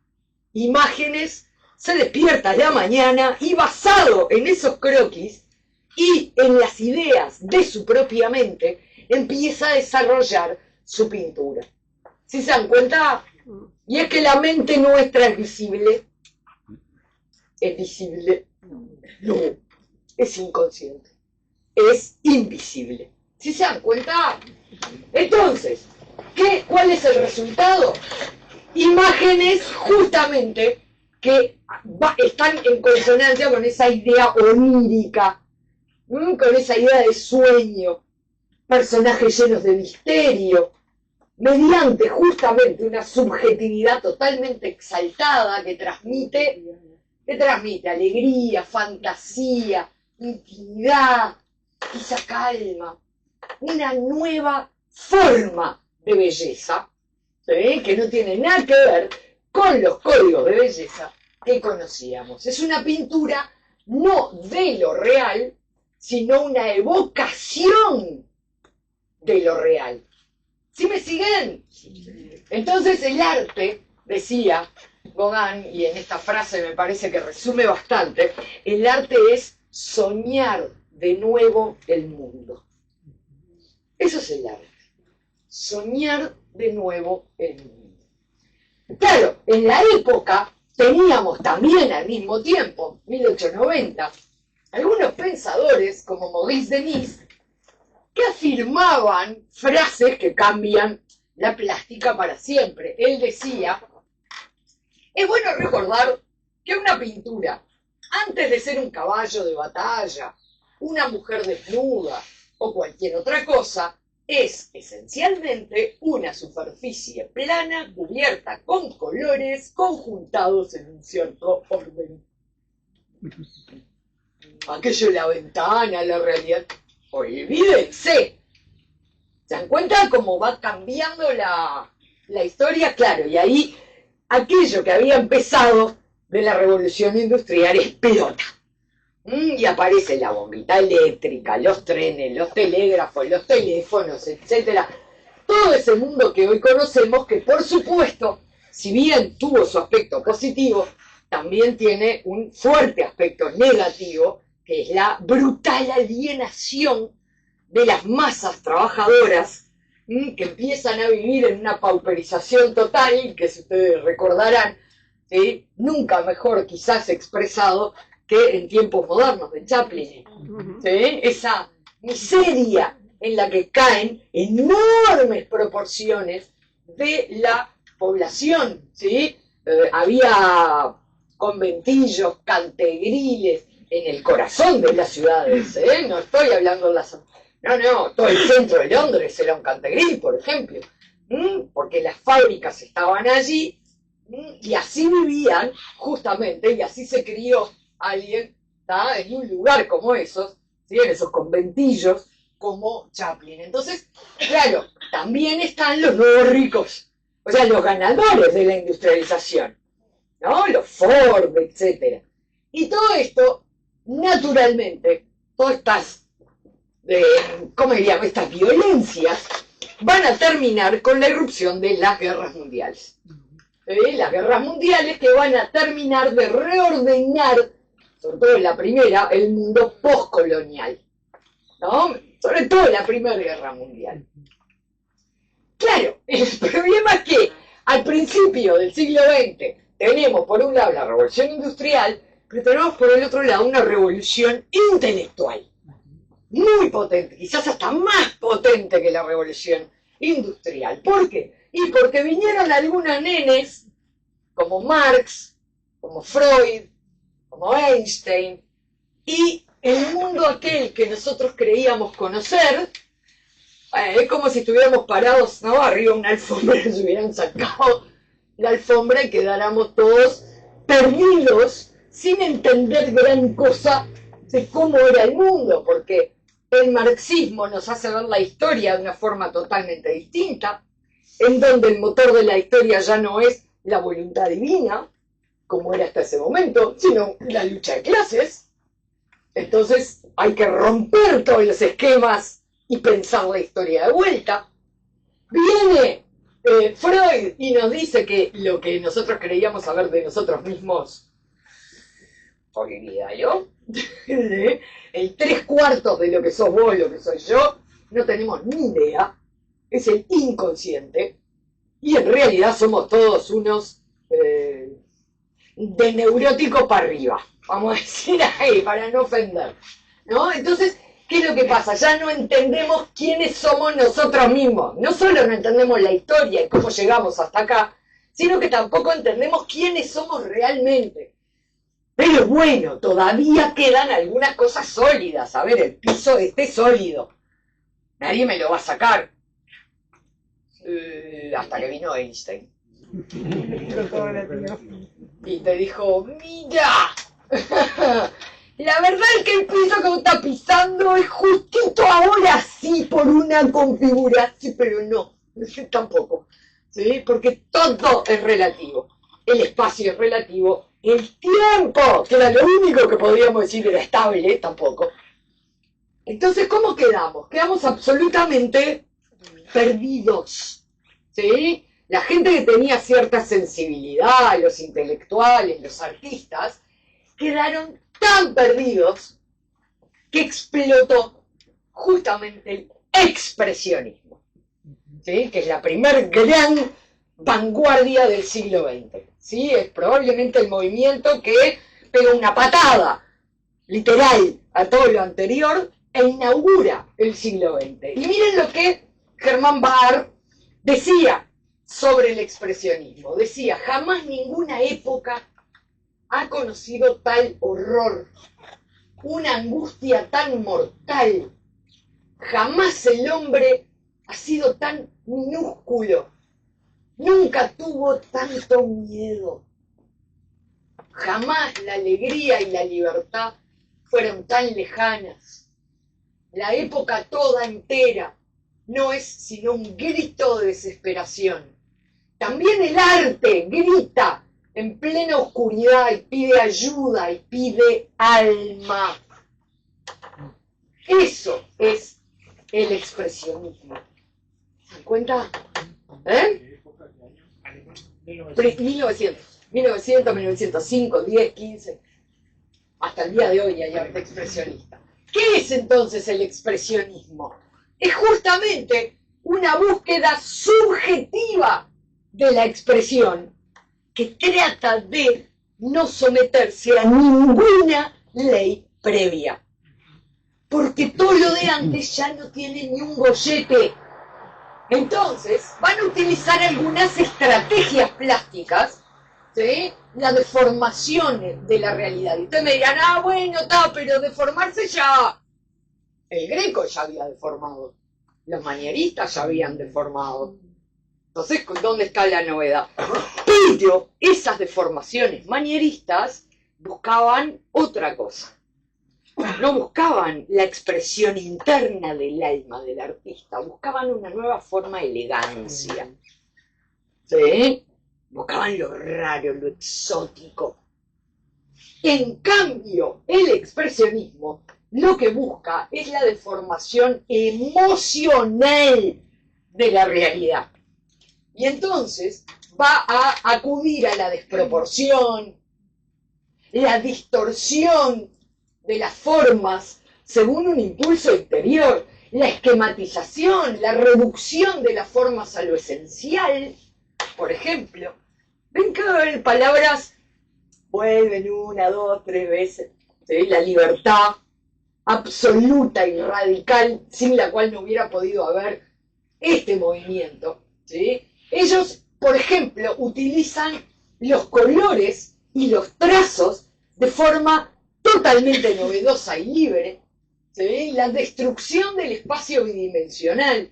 A: imágenes, se despierta a la mañana y basado en esos croquis y en las ideas de su propia mente, empieza a desarrollar su pintura. ¿Sí se dan cuenta? Y es que la mente nuestra es visible. ¿Es visible? No, es inconsciente. Es invisible. ¿Sí se dan cuenta? Entonces, ¿cuál es el resultado? Imágenes justamente que están en consonancia con esa idea onírica, con esa idea de sueño, personajes llenos de misterio, mediante justamente una subjetividad totalmente exaltada que transmite alegría, fantasía, intimidad, esa calma, una nueva forma de belleza, ¿sí? Que no tiene nada que ver con los códigos de belleza que conocíamos. Es una pintura no de lo real, sino una evocación de lo real. ¿Sí me siguen? Entonces el arte, decía Gauguin, y en esta frase me parece que resume bastante, el arte es soñar de nuevo el mundo. Eso es el arte. Soñar de nuevo el mundo. Claro, en la época teníamos también al mismo tiempo, 1890, algunos pensadores como Maurice Denis, que afirmaban frases que cambian la plástica para siempre. Él decía, es bueno recordar que una pintura, antes de ser un caballo de batalla, una mujer desnuda o cualquier otra cosa, es esencialmente una superficie plana cubierta con colores conjuntados en un cierto orden. Aquello, la ventana, la realidad. Olvídense. ¿Se dan cuenta cómo va cambiando la historia? Claro, y ahí aquello que había empezado de la revolución industrial explota. Y aparece la bombita eléctrica, los trenes, los telégrafos, los teléfonos, etcétera. Todo ese mundo que hoy conocemos, que por supuesto, si bien tuvo su aspecto positivo, también tiene un fuerte aspecto negativo, que es la brutal alienación de las masas trabajadoras, que empiezan a vivir en una pauperización total, que si ustedes recordarán, ¿sí? Nunca mejor quizás expresado que en tiempos modernos de Chaplin, ¿sí? Esa miseria en la que caen enormes proporciones de la población, ¿sí? Había conventillos, cantegriles en el corazón de las ciudades, no estoy hablando de las... No, todo el centro de Londres era un cantegril, por ejemplo, porque las fábricas estaban allí, y así vivían, justamente, y así se crió alguien, ¿tá? En un lugar como esos, ¿sí? En esos conventillos, como Chaplin. Entonces, claro, también están los nuevos ricos, o sea, los ganadores de la industrialización, ¿no? Los Ford, etcétera. Y todo esto, naturalmente, todas estas, ¿cómo diríamos? Estas violencias van a terminar con la irrupción de las guerras mundiales. Las guerras mundiales que van a terminar de reordenar, sobre todo en la primera, el mundo postcolonial. ¿no? Sobre todo la Primera Guerra Mundial. Claro, el problema es que al principio del siglo XX tenemos por un lado la revolución industrial, pero tenemos por el otro lado una revolución intelectual, muy potente, quizás hasta más potente que la revolución industrial. ¿Por qué? Y porque vinieron algunos nenes como Marx, como Freud, como Einstein, y el mundo aquel que nosotros creíamos conocer, es como si estuviéramos parados, ¿no?, arriba de una alfombra, nos hubieran sacado la alfombra y quedáramos todos perdidos, sin entender gran cosa de cómo era el mundo, porque el marxismo nos hace ver la historia de una forma totalmente distinta, en donde el motor de la historia ya no es la voluntad divina, como era hasta ese momento, sino la lucha de clases. Entonces hay que romper todos los esquemas y pensar la historia de vuelta. Viene Freud y nos dice que lo que nosotros creíamos saber de nosotros mismos, olvídalo, el 3/4 de lo que sos vos, lo que soy yo, no tenemos ni idea, es el inconsciente, y en realidad somos todos unos de neurótico para arriba, vamos a decir ahí, para no ofender, ¿no? Entonces, ¿qué es lo que pasa? Ya no entendemos quiénes somos nosotros mismos. No solo no entendemos la historia y cómo llegamos hasta acá, sino que tampoco entendemos quiénes somos realmente. Pero bueno, todavía quedan algunas cosas sólidas. A ver, el piso es sólido. Nadie me lo va a sacar. Hasta que vino Einstein. Y te dijo, mira, la verdad es que el piso que está pisando es justito ahora sí por una configuración, pero no, tampoco, ¿sí? Porque todo es relativo. El espacio es relativo, el tiempo, que era lo único que podíamos decir era estable, tampoco. Entonces, ¿cómo quedamos? Quedamos absolutamente perdidos, ¿sí? La gente que tenía cierta sensibilidad, los intelectuales, los artistas, quedaron tan perdidos que explotó justamente el expresionismo, ¿sí? Que es la primer gran vanguardia del siglo XX, ¿sí? Es probablemente el movimiento que pega una patada literal a todo lo anterior e inaugura el siglo XX. Y miren lo que Hermann Bahr decía sobre el expresionismo. Decía, jamás ninguna época ha conocido tal horror, una angustia tan mortal. Jamás el hombre ha sido tan minúsculo, nunca tuvo tanto miedo. Jamás la alegría y la libertad fueron tan lejanas. La época toda entera no es sino un grito de desesperación. También el arte grita en plena oscuridad y pide ayuda y pide alma. Eso es el expresionismo. ¿Se dan cuenta? 1900, 1905, 10, 15. Hasta el día de hoy hay arte expresionista. ¿Qué es entonces el expresionismo? Es justamente una búsqueda subjetiva de la expresión que trata de no someterse a ninguna ley previa. Porque todo lo de antes ya no tiene ni un gollete. Entonces, van a utilizar algunas estrategias plásticas, ¿sí? La deformación de la realidad. Y ustedes me dirán, bueno, pero deformarse ya. El Greco ya había deformado. Los manieristas ya habían deformado. Entonces, ¿dónde está la novedad? Pero esas deformaciones manieristas buscaban otra cosa. No buscaban la expresión interna del alma del artista, buscaban una nueva forma de elegancia. ¿Sí? Buscaban lo raro, lo exótico. En cambio, el expresionismo lo que busca es la deformación emocional de la realidad. Y entonces va a acudir a la desproporción, la distorsión de las formas según un impulso exterior. La esquematización, la reducción de las formas a lo esencial, por ejemplo. Ven que palabras vuelven 1, 2, 3 veces. ¿Sí? La libertad absoluta y radical, sin la cual no hubiera podido haber este movimiento. ¿Sí? Ellos, por ejemplo, utilizan los colores y los trazos de forma totalmente novedosa y libre. ¿Sí? La destrucción del espacio bidimensional,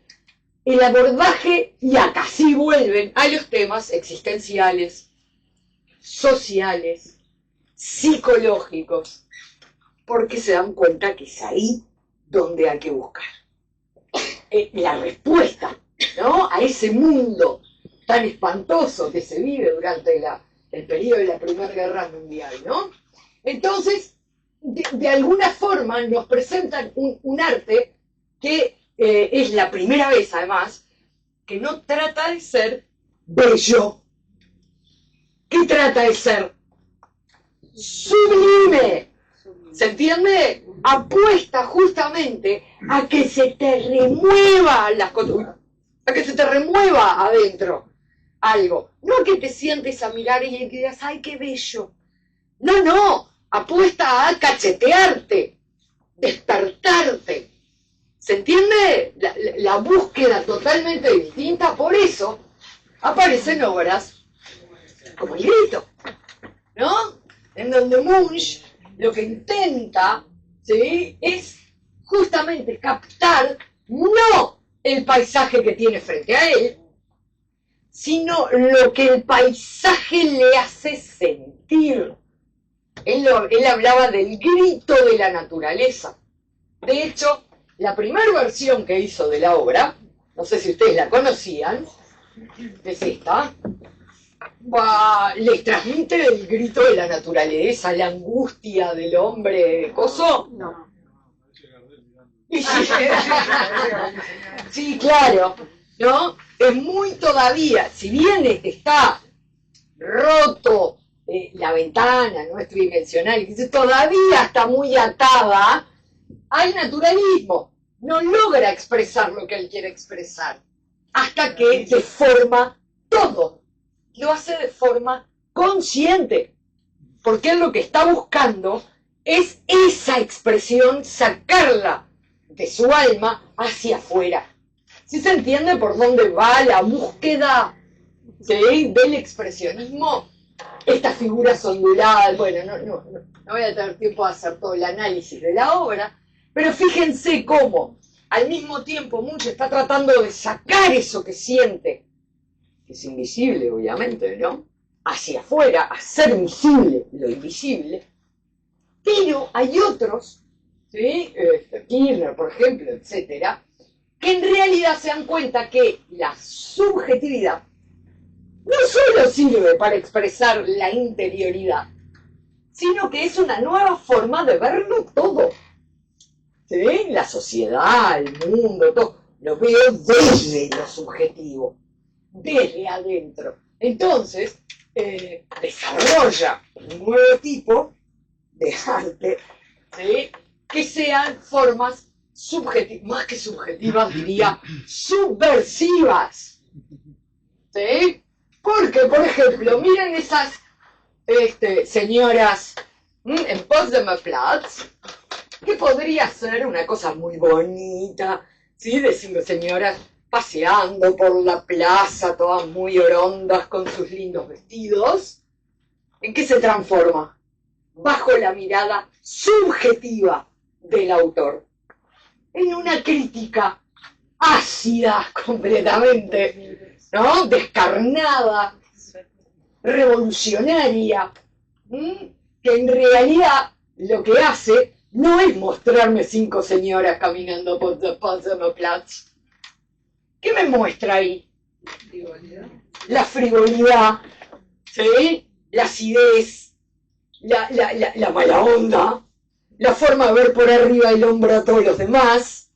A: el abordaje, y acá sí vuelven a los temas existenciales, sociales, psicológicos, porque se dan cuenta que es ahí donde hay que buscar la respuesta, ¿no?, a ese mundo tan espantoso que se vive durante el periodo de la Primera Guerra Mundial, ¿no? Entonces, de alguna forma nos presentan un arte que es la primera vez, además, que no trata de ser bello, que trata de ser sublime. ¿Se entiende? Apuesta justamente a que se te remueva las cosas, a que se te remueva adentro algo. No a que te sientes a mirar y que digas, ¡ay, qué bello! No, no. Apuesta a cachetearte, despertarte. ¿Se entiende? La búsqueda totalmente distinta. Por eso aparecen obras como El Grito, ¿no? En donde Munch lo que intenta, ¿sí?, es justamente captar no el paisaje que tiene frente a él, sino lo que el paisaje le hace sentir. Él hablaba del grito de la naturaleza. De hecho, la primera versión que hizo de la obra, no sé si ustedes la conocían, es esta, les transmite el grito de la naturaleza, la angustia del hombre, ¿coso?
C: No.
A: Sí, claro, ¿no? Es muy todavía, si bien está roto la ventana, no es tridimensional, todavía está muy atada al naturalismo. No logra expresar lo que él quiere expresar, hasta que deforma todo. Lo hace de forma consciente, porque él lo que está buscando es esa expresión, sacarla de su alma hacia afuera. ¿Sí se entiende por dónde va la búsqueda, ¿sí?, del expresionismo? Estas figuras onduladas, bueno, no voy a tener tiempo de hacer todo el análisis de la obra, pero fíjense cómo al mismo tiempo Munch está tratando de sacar eso que siente, que es invisible obviamente, ¿no?, hacia afuera, hacer visible lo invisible, pero hay otros, ¿sí?, Kirchner, por ejemplo, etcétera, que en realidad se dan cuenta que la subjetividad no solo sirve para expresar la interioridad, sino que es una nueva forma de verlo todo. ¿Sí? La sociedad, el mundo, todo, lo veo desde lo subjetivo, desde adentro. Entonces, desarrolla un nuevo tipo de arte, ¿sí?, que sean formas subjetivas, más que subjetivas, diría, subversivas. ¿Sí? Porque, por ejemplo, miren esas señoras en Potsdamer Platz, que podría ser una cosa muy bonita, ¿sí?, de 5 señoras paseando por la plaza, todas muy orondas con sus lindos vestidos. ¿En qué se transforma? Bajo la mirada subjetiva del autor, en una crítica ácida completamente, ¿no?, descarnada, revolucionaria, que en realidad lo que hace no es mostrarme 5 señoras caminando por el Potsdamer Platz. ¿Qué me muestra ahí? La frivolidad, ¿sí?, la acidez, la mala onda, la forma de ver por arriba del hombro a todos los demás.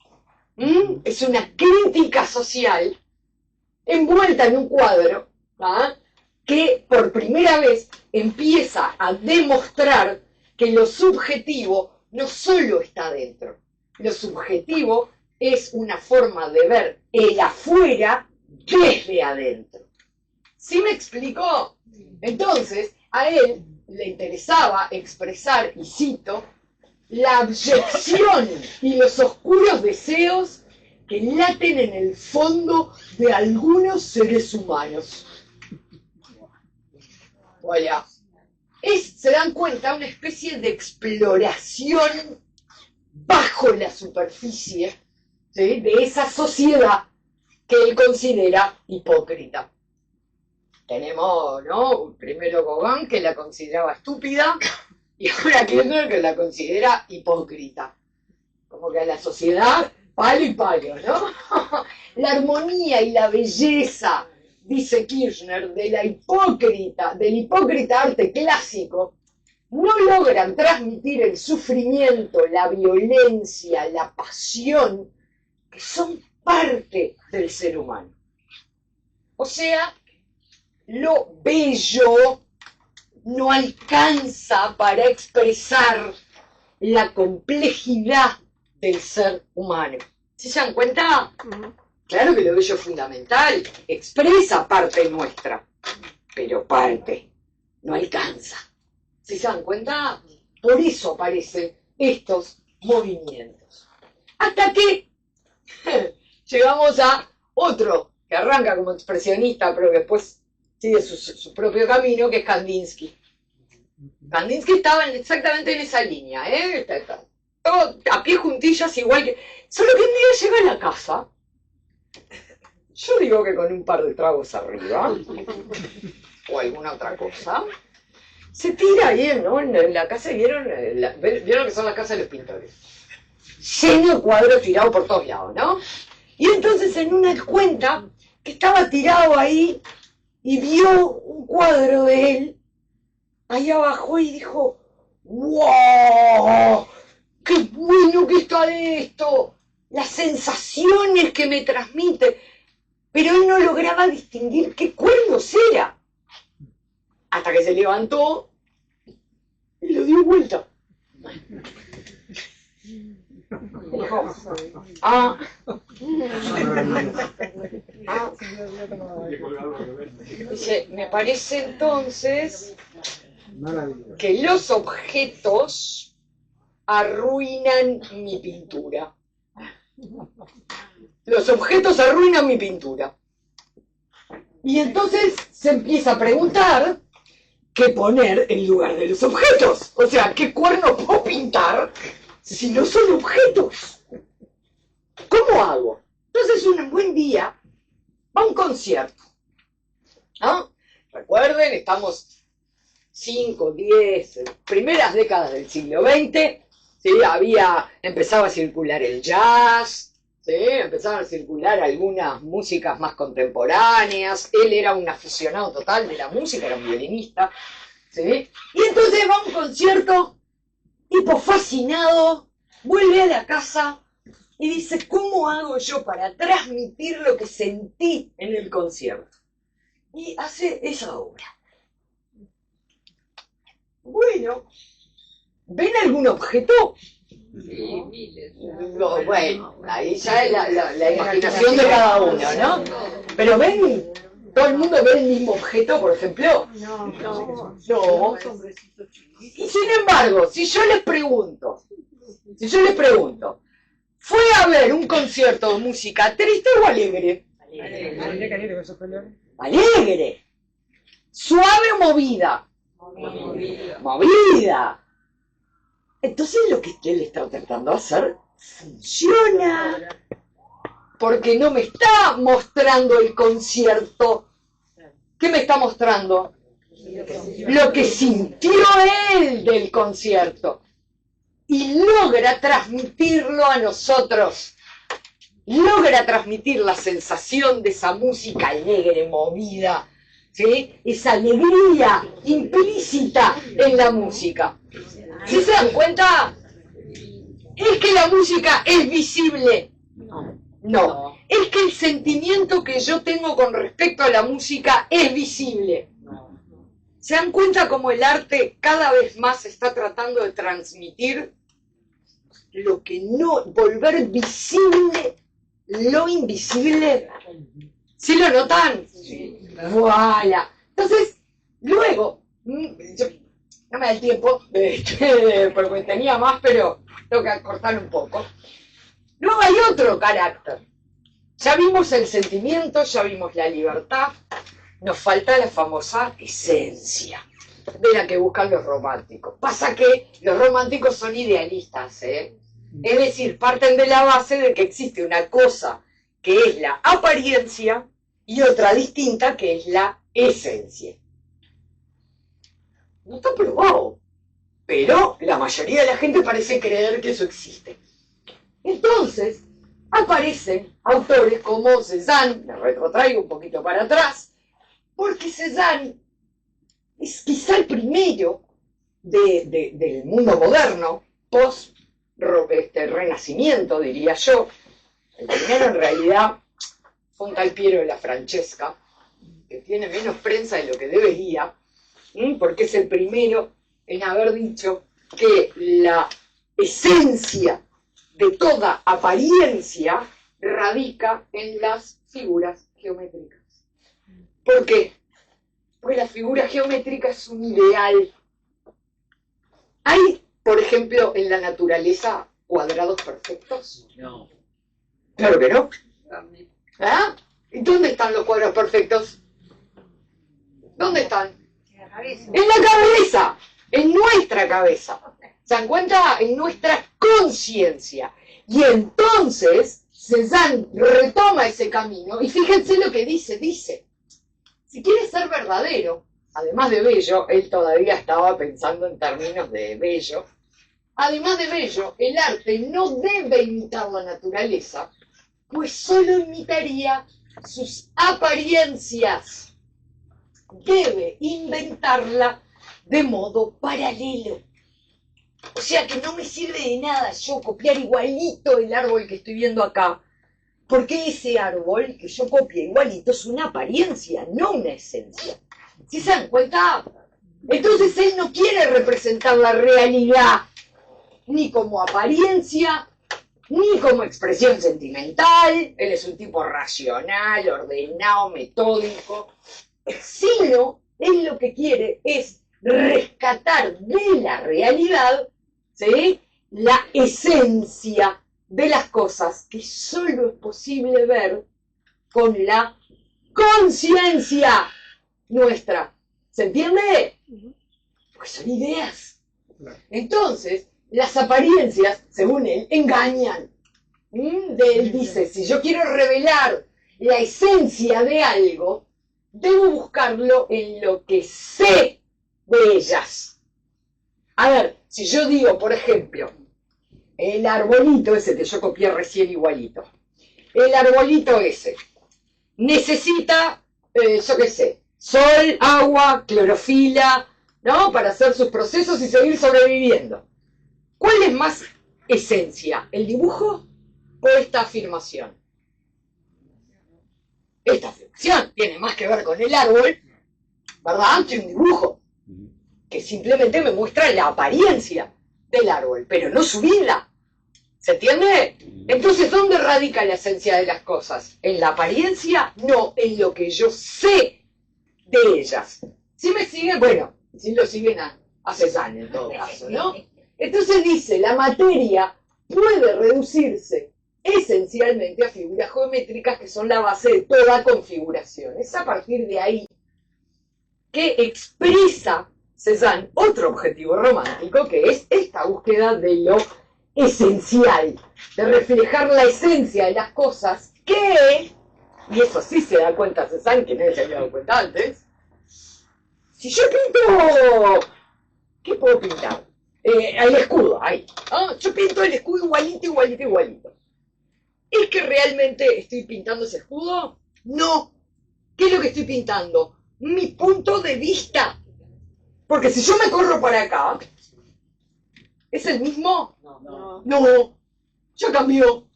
A: Es una crítica social envuelta en un cuadro, ¿ah?, que por primera vez empieza a demostrar que lo subjetivo no solo está dentro, Lo subjetivo es una forma de ver el afuera desde adentro. ¿Sí me explicó? Entonces, a él le interesaba expresar, y cito, la abyección y los oscuros deseos que laten en el fondo de algunos seres humanos. Voilà. Se dan cuenta, una especie de exploración bajo la superficie, ¿sí?, de esa sociedad que él considera hipócrita. Tenemos, ¿no?, primero Gauguin, que la consideraba estúpida, y ahora Kirchner, que la considera hipócrita. Como que a la sociedad, palo y palo, ¿no? La armonía y la belleza, dice Kirchner, del hipócrita arte clásico, no logran transmitir el sufrimiento, la violencia, la pasión, que son parte del ser humano. O sea, lo bello no alcanza para expresar la complejidad del ser humano. ¿Sí se dan cuenta? Claro que lo bello es fundamental, expresa parte nuestra, pero parte no alcanza. ¿Sí se dan cuenta? Por eso aparecen estos movimientos. Hasta que llegamos a otro que arranca como expresionista, pero que después sigue su propio camino, que es Kandinsky. Kandinsky estaba exactamente en esa línea, todo a pie juntillas, igual que... Solo que un día llega a la casa, yo digo que con un par de tragos arriba, o alguna otra cosa, se tira ahí, ¿no? En la casa, ¿vieron que son las casas de los pintores? Lleno de cuadros tirados por todos lados, ¿no? Y entonces en una cuenta que estaba tirado ahí y vio un cuadro de él ahí abajo y dijo, ¡wow! ¡Qué bueno que está esto! Las sensaciones que me transmite. Pero él no lograba distinguir qué cuernos era. Hasta que se levantó y lo dio vuelta. Dijo, dice, me parece entonces que los objetos arruinan mi pintura. Los objetos arruinan mi pintura. Y entonces se empieza a preguntar qué poner en lugar de los objetos. O sea, ¿qué cuerno puedo pintar si no son objetos? ¿Cómo hago? Entonces un buen día va a un concierto, ¿no? Recuerden, estamos 5, 10, primeras décadas del siglo XX, ¿sí? Empezaba a circular el jazz, ¿sí? Empezaban a circular algunas músicas más contemporáneas, él era un aficionado total de la música, era un violinista, ¿sí? Y entonces va a un concierto, tipo fascinado, vuelve a la casa y dice, ¿cómo hago yo para transmitir lo que sentí en el concierto? Y hace esa obra. Bueno, ¿ven algún objeto?
D: Sí, miles.
A: No, bueno, ahí ya es la imaginación de cada uno, ¿no? Pero ven, todo el mundo ve el mismo objeto, por ejemplo. No. Y sin embargo, si yo les pregunto, ¿fue a ver un concierto de música triste o alegre? Alegre. Suave o movida. Movida. Entonces lo que él está tratando de hacer funciona. Porque no me está mostrando el concierto. ¿Qué me está mostrando? Lo que sintió él del concierto. Y logra transmitirlo a nosotros. Logra transmitir la sensación de esa música alegre, movida, ¿sí? Esa alegría implícita en la música. ¿Sí se dan cuenta? ¿Es que la música es visible? No. ¿Es que el sentimiento que yo tengo con respecto a la música es visible? ¿Se dan cuenta cómo el arte cada vez más está tratando de transmitir lo que no, volver visible lo invisible. ¿Sí lo notan?
D: Sí.
A: Voilà. Entonces, luego, yo, no me da el tiempo, porque tenía más, pero tengo que cortar un poco. Luego hay otro carácter. Ya vimos el sentimiento, ya vimos la libertad, nos falta la famosa esencia, de la que buscan los románticos. Pasa que los románticos son idealistas, ¿eh? Es decir, parten de la base de que existe una cosa que es la apariencia y otra distinta que es la esencia. No está probado, pero la mayoría de la gente parece creer que eso existe. Entonces, aparecen autores como Cézanne, me retrotraigo un poquito para atrás, porque Cézanne es quizá el primero del mundo moderno, renacimiento, diría yo. El primero en realidad fue un tal Piero de la Francesca, que tiene menos prensa de lo que debería, porque es el primero en haber dicho que la esencia de toda apariencia radica en las figuras geométricas. ¿Por qué? Porque la figura geométrica es un ideal. ¿Hay, por ejemplo, en la naturaleza cuadrados perfectos?
B: No.
A: Claro que no.
D: También.
A: ¿Ah? ¿Y dónde están los cuadros perfectos? ¿Dónde están? En la cabeza, en nuestra cabeza. ¿Se dan cuenta? En nuestra conciencia. Y entonces Cézanne retoma ese camino y fíjense lo que dice. Si quiere ser verdadero, además de bello, él todavía estaba pensando en términos de bello, además de bello, el arte no debe imitar la naturaleza, pues solo imitaría sus apariencias. Debe inventarla de modo paralelo. O sea que no me sirve de nada yo copiar igualito el árbol que estoy viendo acá, porque ese árbol que yo copie igualito es una apariencia, no una esencia. ¿Sí se dan cuenta? Entonces él no quiere representar la realidad ni como apariencia, ni como expresión sentimental. Él es un tipo racional, ordenado, metódico, sino él lo que quiere es rescatar de la realidad, ¿sí?, la esencia de las cosas que solo es posible ver con la conciencia nuestra. ¿Se entiende? Pues son ideas. Entonces, las apariencias, según él, engañan. Él dice, si yo quiero revelar la esencia de algo, debo buscarlo en lo que sé de ellas. A ver, si yo digo, por ejemplo, el arbolito ese que yo copié recién igualito, el arbolito ese necesita, yo qué sé, sol, agua, clorofila, ¿no?, para hacer sus procesos y seguir sobreviviendo. ¿Cuál es más esencia, el dibujo o esta afirmación? Esta afirmación tiene más que ver con el árbol, ¿verdad?, que un dibujo, que simplemente me muestra la apariencia del árbol, pero no su vida. ¿Se entiende? Entonces, ¿dónde radica la esencia de las cosas? ¿En la apariencia? No, en lo que yo sé de ellas. ¿Sí me siguen? Bueno, si lo siguen a Cézanne en todo caso, ¿no? Entonces dice, la materia puede reducirse esencialmente a figuras geométricas que son la base de toda configuración. Es a partir de ahí que expresa Cézanne otro objetivo romántico, que es esta búsqueda de lo esencial, de reflejar la esencia de las cosas que, y eso sí se da cuenta Cézanne, que no se había dado cuenta antes, si yo pinto, ¿qué puedo pintar? El escudo, ahí. Yo pinto el escudo igualito. ¿Es que realmente estoy pintando ese escudo? No. ¿Qué es lo que estoy pintando? Mi punto de vista. Porque si yo me corro para acá, ¿es el mismo? No. Ya cambió.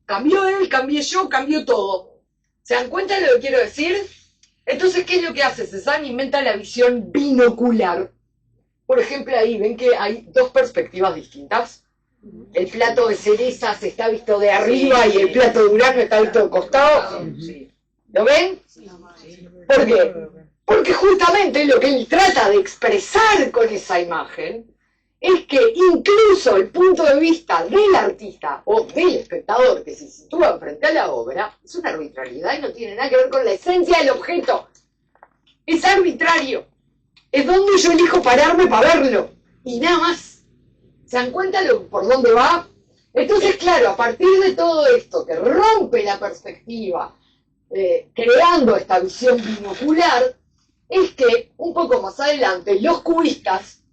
A: Cambió él, cambié yo, cambió todo. ¿Se dan cuenta de lo que quiero decir? Entonces, ¿qué es lo que hace? Cézanne inventa la visión binocular. Por ejemplo, ahí ven que hay dos perspectivas distintas. El plato de cerezas está visto de arriba y el plato de Urano está visto de costado. ¿Lo ven? ¿Por qué? Porque justamente lo que él trata de expresar con esa imagen es que incluso el punto de vista del artista o del espectador que se sitúa frente a la obra es una arbitrariedad y no tiene nada que ver con la esencia del objeto. Es arbitrario. Es donde yo elijo pararme para verlo. Y nada más. ¿Se dan cuenta por dónde va? Entonces, claro, a partir de todo esto que rompe la perspectiva, creando esta visión binocular, es que un poco más adelante los cubistas,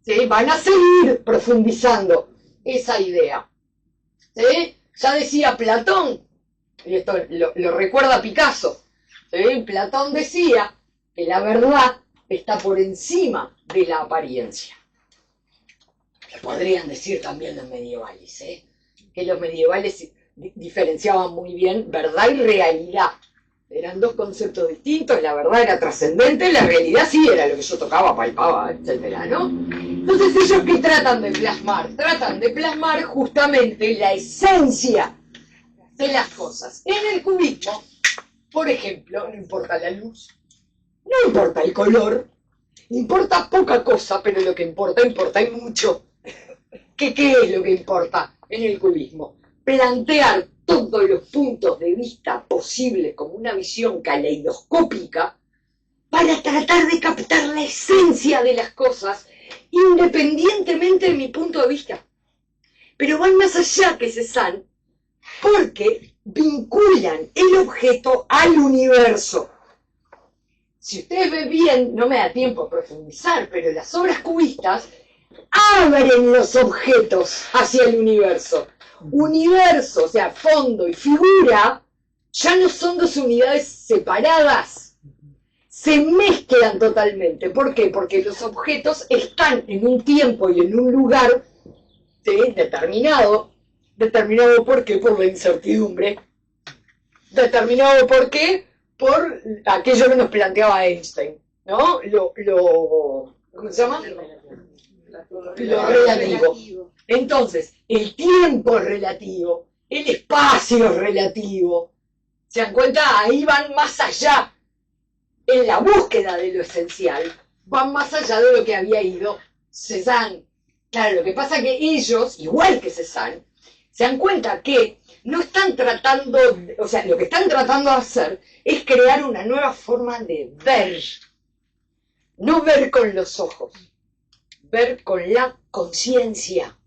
A: ¿sí?, van a seguir profundizando esa idea. ¿Sí? Ya decía Platón, y esto lo recuerda Picasso, ¿sí? Platón decía que la verdad está por encima de la apariencia. Lo podrían decir también los medievales, que los medievales diferenciaban muy bien verdad y realidad. Eran dos conceptos distintos, la verdad era trascendente, la realidad sí era lo que yo tocaba, palpaba, etcétera, ¿no? Entonces, ¿ellos qué tratan de plasmar? Tratan de plasmar justamente la esencia de las cosas. En el cubismo, por ejemplo, no importa la luz, no importa el color, importa poca cosa, pero lo que importa y mucho. ¿Qué es lo que importa en el cubismo? Plantear todos los puntos de vista posibles como una visión caleidoscópica para tratar de captar la esencia de las cosas independientemente de mi punto de vista. Pero van más allá que Cézanne porque vinculan el objeto al universo. Si ustedes ven bien, no me da tiempo a profundizar, pero las obras cubistas abren los objetos hacia el universo. Universo, o sea, fondo y figura, ya no son dos unidades separadas. Se mezclan totalmente. ¿Por qué? Porque los objetos están en un tiempo y en un lugar, ¿sí?, determinado. ¿Determinado por qué? Por la incertidumbre. ¿Determinado por qué? Por aquello que nos planteaba Einstein, ¿no? ¿Cómo se llama? Lo relativo. Entonces, el tiempo es relativo, el espacio es relativo. ¿Se dan cuenta? Ahí van más allá. En la búsqueda de lo esencial, van más allá de lo que había ido Cézanne. Claro, lo que pasa es que ellos, igual que Cézanne, se dan cuenta que no están tratando, o sea, lo que están tratando de hacer es crear una nueva forma de ver. No ver con los ojos, ver con la conciencia.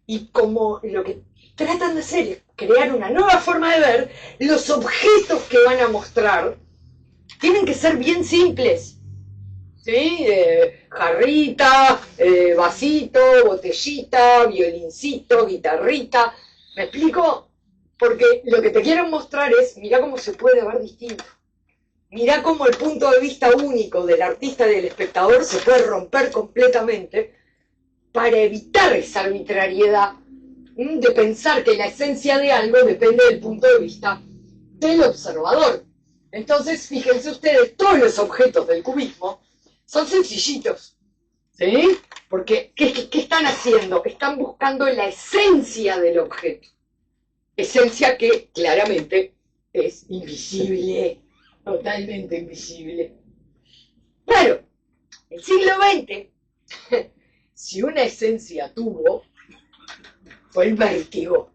A: Y como lo que tratan de hacer es crear una nueva forma de ver, los objetos que van a mostrar tienen que ser bien simples. ¿Sí? Jarrita, vasito, botellita, violincito, guitarrita. ¿Me explico? Porque lo que te quiero mostrar es, mirá cómo se puede ver distinto. Mirá cómo el punto de vista único del artista y del espectador se puede romper completamente para evitar esa arbitrariedad de pensar que la esencia de algo depende del punto de vista del observador. Entonces, fíjense ustedes, todos los objetos del cubismo son sencillitos, ¿sí? Porque, ¿qué están haciendo? Están buscando la esencia del objeto. Esencia que, claramente, es invisible, totalmente invisible. Claro, el siglo XX, si una esencia tuvo, fue el vértigo,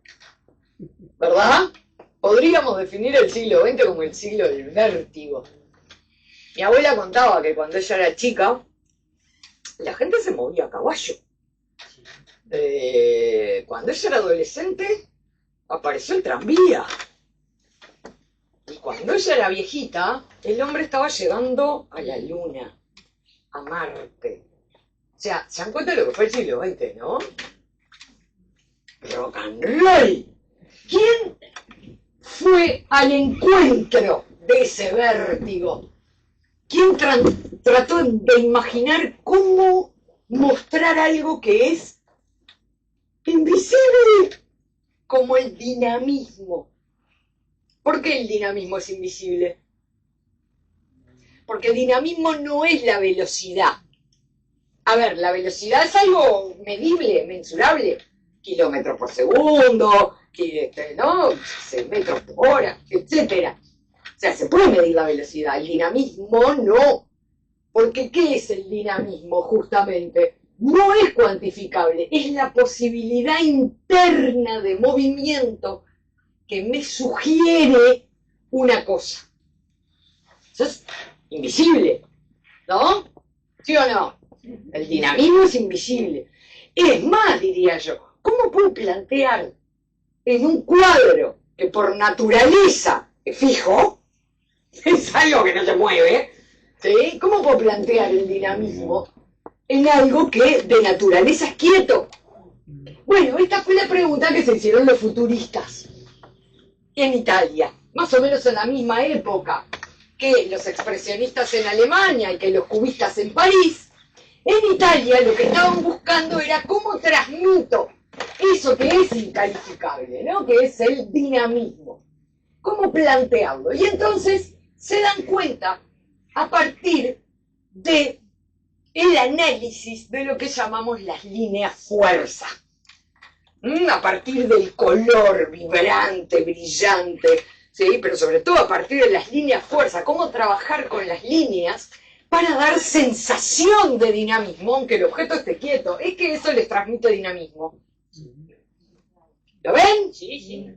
A: ¿verdad? Podríamos definir el siglo XX como el siglo del vértigo. Mi abuela contaba que cuando ella era chica, la gente se movía a caballo. Cuando ella era adolescente, apareció el tranvía. Y cuando ella era viejita, el hombre estaba llegando a la luna, a Marte. O sea, ¿se dan cuenta de lo que fue el siglo XX, no? Rock and roll. ¿Quién fue al encuentro de ese vértigo? ¿Quién trató de imaginar cómo mostrar algo que es invisible? Como el dinamismo. ¿Por qué el dinamismo es invisible? Porque el dinamismo no es la velocidad. A ver, la velocidad es algo medible, mensurable. kilómetros por segundo, ¿no? 6 metros por hora, etcétera. O sea, se puede medir la velocidad, el dinamismo no. Porque ¿qué es el dinamismo justamente? No es cuantificable, es la posibilidad interna de movimiento que me sugiere una cosa. Eso es invisible, ¿no? ¿Sí o no? El dinamismo es invisible. Es más, diría yo, ¿cómo puedo plantear en un cuadro que por naturaleza es fijo, es algo que no se mueve, ¿sí? ¿Cómo puedo plantear el dinamismo en algo que de naturaleza es quieto? Bueno, esta fue la pregunta que se hicieron los futuristas en Italia, más o menos en la misma época que los expresionistas en Alemania y que los cubistas en París. En Italia lo que estaban buscando era cómo transmito eso que es incalificable, ¿no? Que es el dinamismo. ¿Cómo plantearlo? Y entonces se dan cuenta a partir de el análisis de lo que llamamos las líneas fuerza. A partir del color vibrante, brillante, ¿sí? Pero sobre todo a partir de las líneas fuerza, cómo trabajar con las líneas para dar sensación de dinamismo, aunque el objeto esté quieto. Es que eso les transmite dinamismo. ¿Lo ven?
B: Sí, sí.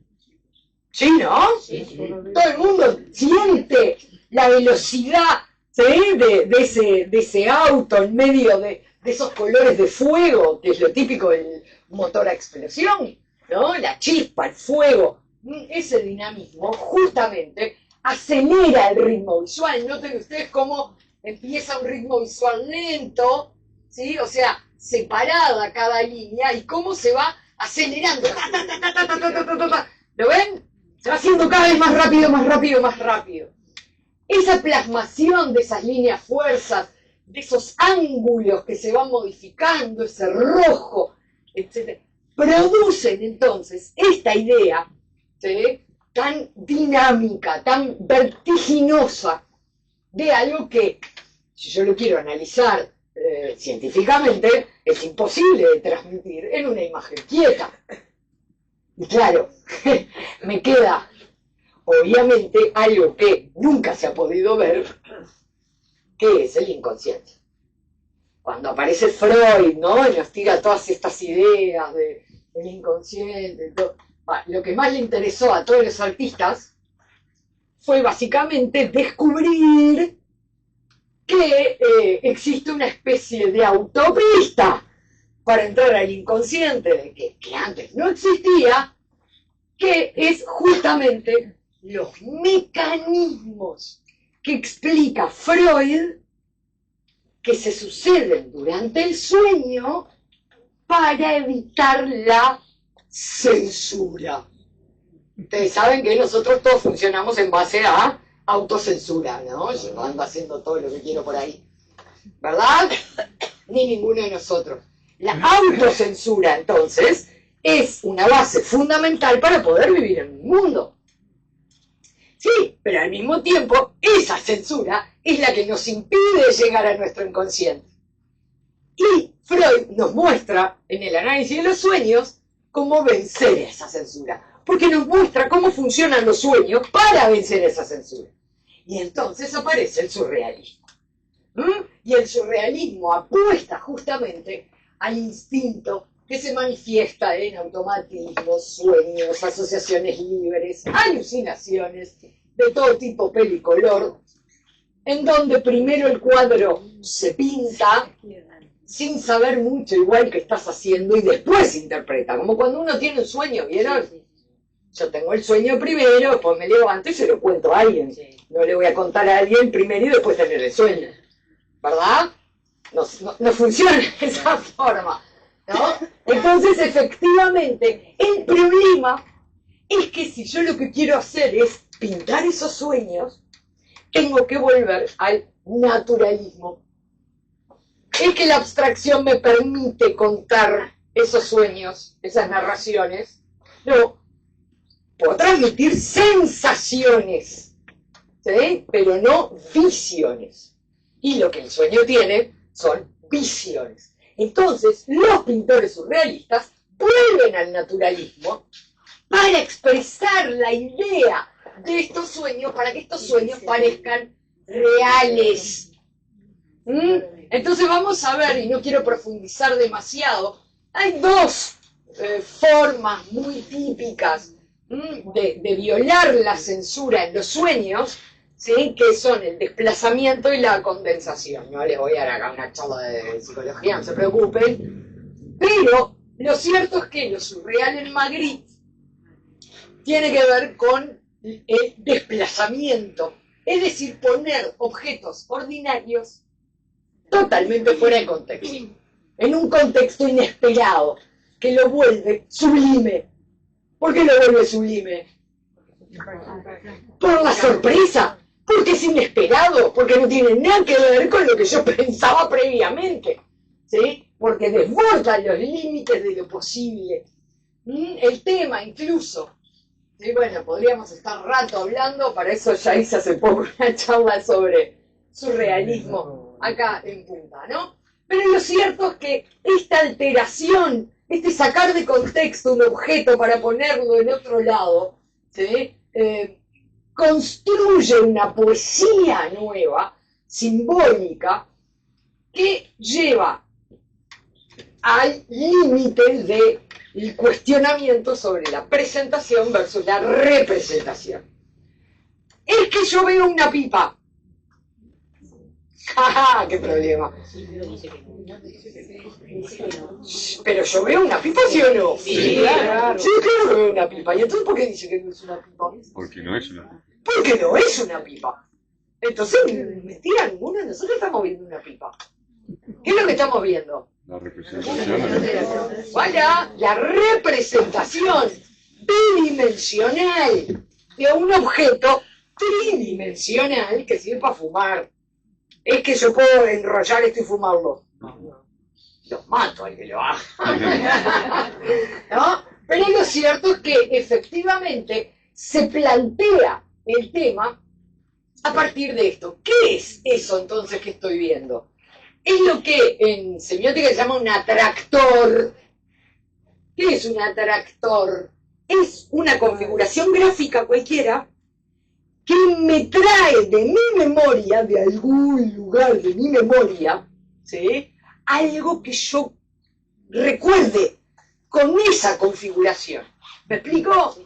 A: ¿Sí, no?
B: Sí, sí.
A: Todo el mundo siente la velocidad, ¿sí? de ese auto en medio de esos colores de fuego, que es lo típico del motor a explosión, ¿no? La chispa, el fuego, ese dinamismo justamente acelera el ritmo visual. Noten ustedes cómo empieza un ritmo visual lento, ¿sí? O sea, separada cada línea y cómo se va acelerando. ¿Lo ven? Se va haciendo cada vez más rápido, más rápido, más rápido. Esa plasmación de esas líneas fuerzas, de esos ángulos que se van modificando, ese rojo, etc., producen entonces esta idea, ¿sí? Tan dinámica, tan vertiginosa, de algo que, si yo lo quiero analizar científicamente, es imposible de transmitir en una imagen quieta. Y claro, me queda, obviamente, algo que nunca se ha podido ver, que es el inconsciente. Cuando aparece Freud, ¿no? Y nos tira todas estas ideas del inconsciente, todo. Lo que más le interesó a todos los artistas fue básicamente descubrir que existe una especie de autopista para entrar al inconsciente, que antes no existía, que es justamente los mecanismos que explica Freud que se suceden durante el sueño para evitar la censura. Ustedes saben que nosotros todos funcionamos en base a autocensura, ¿no? Yo ando haciendo todo lo que quiero por ahí, ¿verdad? Ni ninguno de nosotros. La autocensura, entonces, es una base fundamental para poder vivir en un mundo. Sí, pero al mismo tiempo, esa censura es la que nos impide llegar a nuestro inconsciente. Y Freud nos muestra, en el análisis de los sueños, cómo vencer esa censura. Porque nos muestra cómo funcionan los sueños para vencer esa censura. Y entonces aparece el surrealismo. Y el surrealismo apuesta justamente al instinto que se manifiesta en automatismos, sueños, asociaciones libres, alucinaciones de todo tipo, pelicolor, en donde primero el cuadro se pinta sin saber mucho igual que estás haciendo y después se interpreta, como cuando uno tiene un sueño, ¿vieron? Yo tengo el sueño primero, después me levanto y se lo cuento a alguien. No le voy a contar a alguien primero y después tener el sueño, ¿verdad? No funciona de esa forma, ¿no? Entonces, efectivamente, el problema es que si yo lo que quiero hacer es pintar esos sueños, tengo que volver al naturalismo. Es que la abstracción me permite contar esos sueños, esas narraciones. No, puedo transmitir sensaciones, ¿sí? Pero no visiones. Y lo que el sueño tiene son visiones. Entonces, los pintores surrealistas vuelven al naturalismo para expresar la idea de estos sueños, para que estos sueños parezcan reales. Entonces vamos a ver, y no quiero profundizar demasiado, hay dos formas muy típicas de violar la censura en los sueños, ¿sí? Que son el desplazamiento y la condensación. No les voy a dar acá una charla de psicología, no se preocupen, pero lo cierto es que lo surreal en Magritte tiene que ver con el desplazamiento, es decir, poner objetos ordinarios totalmente fuera de contexto, en un contexto inesperado, que lo vuelve sublime. ¿Por qué lo vuelve sublime? Por la sorpresa, porque es inesperado, porque no tiene nada que ver con lo que yo pensaba previamente, ¿sí? Porque desborda los límites de lo posible. El tema incluso, ¿sí? Bueno, podríamos estar rato hablando, para eso ya hice hace poco una charla sobre surrealismo acá en Punta, ¿no? Pero lo cierto es que esta alteración, este sacar de contexto un objeto para ponerlo en otro lado, ¿sí? Construye una poesía nueva, simbólica, que lleva al límite del cuestionamiento sobre la presentación versus la representación. Es que yo veo una pipa. ¡Ja, qué problema! Pero yo veo una pipa, ¿sí o no?
B: Sí, claro.
A: Sí, claro que veo una pipa. ¿Y entonces por qué dice que no es una pipa?
E: Porque no es una pipa.
A: Porque no es una pipa. Entonces, mentira, ninguno de nosotros estamos viendo una pipa. ¿Qué es lo que estamos viendo?
E: La representación.
A: Vaya, la representación bidimensional de un objeto tridimensional que sirve para fumar. Es que yo puedo enrollar esto y fumarlo. Los mato al que lo haga. ¿No? Pero lo cierto es que efectivamente se plantea el tema a partir de esto. ¿Qué es eso entonces que estoy viendo? Es lo que en semiótica se llama un atractor. ¿Qué es un atractor? Es una configuración gráfica cualquiera que me trae de mi memoria, de algún lugar de mi memoria, ¿sí? Algo que yo recuerde con esa configuración. ¿Me explico?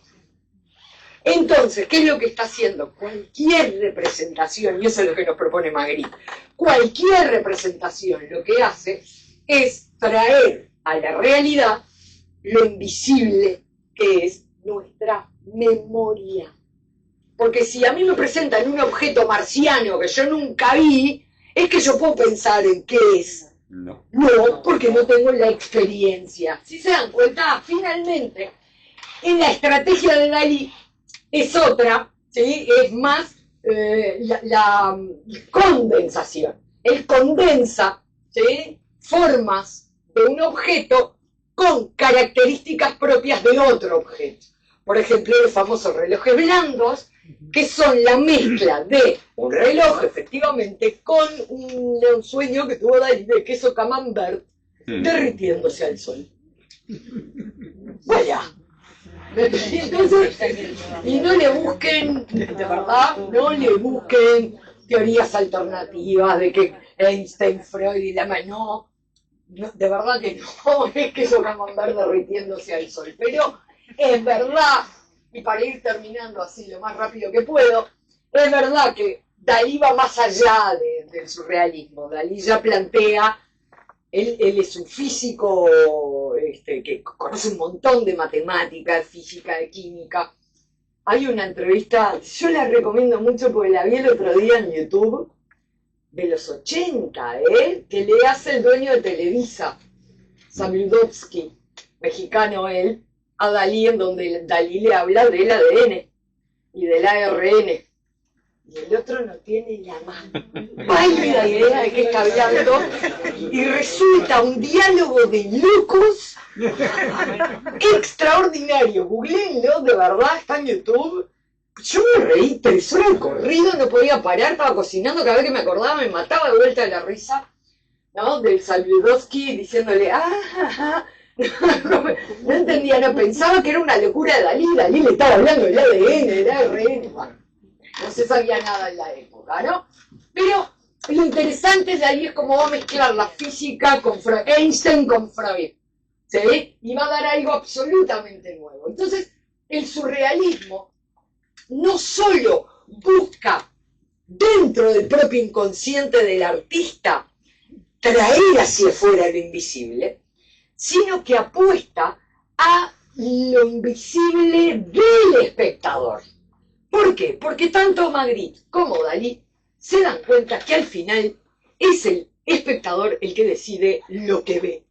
A: Entonces, ¿qué es lo que está haciendo? Cualquier representación, y eso es lo que nos propone Magritte, cualquier representación lo que hace es traer a la realidad lo invisible que es nuestra memoria. Porque si a mí me presentan un objeto marciano que yo nunca vi, es que yo puedo pensar en qué es.
E: No.
A: No, porque no tengo la experiencia. Si se dan cuenta, finalmente, en la estrategia de Dalí es otra, ¿sí? Es más la condensación. Él condensa, ¿sí? Formas de un objeto con características propias de otro objeto. Por ejemplo, los famosos relojes blandos, que son la mezcla de un reloj, efectivamente, con un sueño que tuvo Dalí de queso camembert derritiéndose al sol. Vaya. Entonces, y no le busquen, de verdad, no le busquen teorías alternativas de que Einstein, Freud y la no, de verdad que no, es queso camembert derritiéndose al sol. Pero es verdad, y para ir terminando así lo más rápido que puedo, es verdad que Dalí va más allá del surrealismo. Dalí ya plantea, él es un físico que conoce un montón de matemática, de física, de química. Hay una entrevista, yo la recomiendo mucho porque la vi el otro día en YouTube, de los 80, que le hace el dueño de Televisa, Samiludovsky, mexicano él, a Dalí, en donde Dalí le habla del ADN y del ARN. Y el otro no tiene la más pálida idea de qué está hablando. Y resulta un diálogo de locos extraordinario. Googleenlo, de verdad, está en YouTube. Yo me reí 3 horas de corrido, no podía parar, estaba cocinando, cada vez que me acordaba me mataba de vuelta de la risa, ¿no? Del Saludowski diciéndole, No entendía, no, pensaba que era una locura de Dalí. Dalí le estaba hablando del ADN, del ARN, bueno, no se sabía nada en la época, ¿no? Pero lo interesante de ahí es cómo va a mezclar la física con Einstein con Freud, ¿sí? Y va a dar algo absolutamente nuevo. Entonces, el surrealismo no solo busca dentro del propio inconsciente del artista traer hacia afuera lo invisible, sino que apuesta a lo invisible del espectador. ¿Por qué? Porque tanto Magritte como Dalí se dan cuenta que al final es el espectador el que decide lo que ve,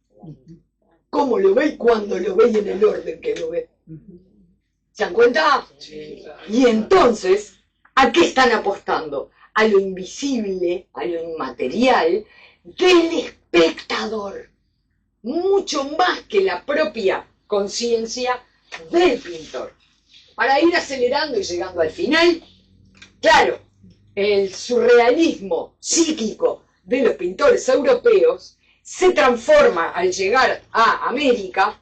A: cómo lo ve y cuándo lo ve y en el orden que lo ve. ¿Se dan cuenta?
C: Sí.
A: Y entonces, ¿a qué están apostando? A lo invisible, a lo inmaterial del espectador. Mucho más que la propia conciencia del pintor. Para ir acelerando y llegando al final, claro, el surrealismo psíquico de los pintores europeos se transforma al llegar a América,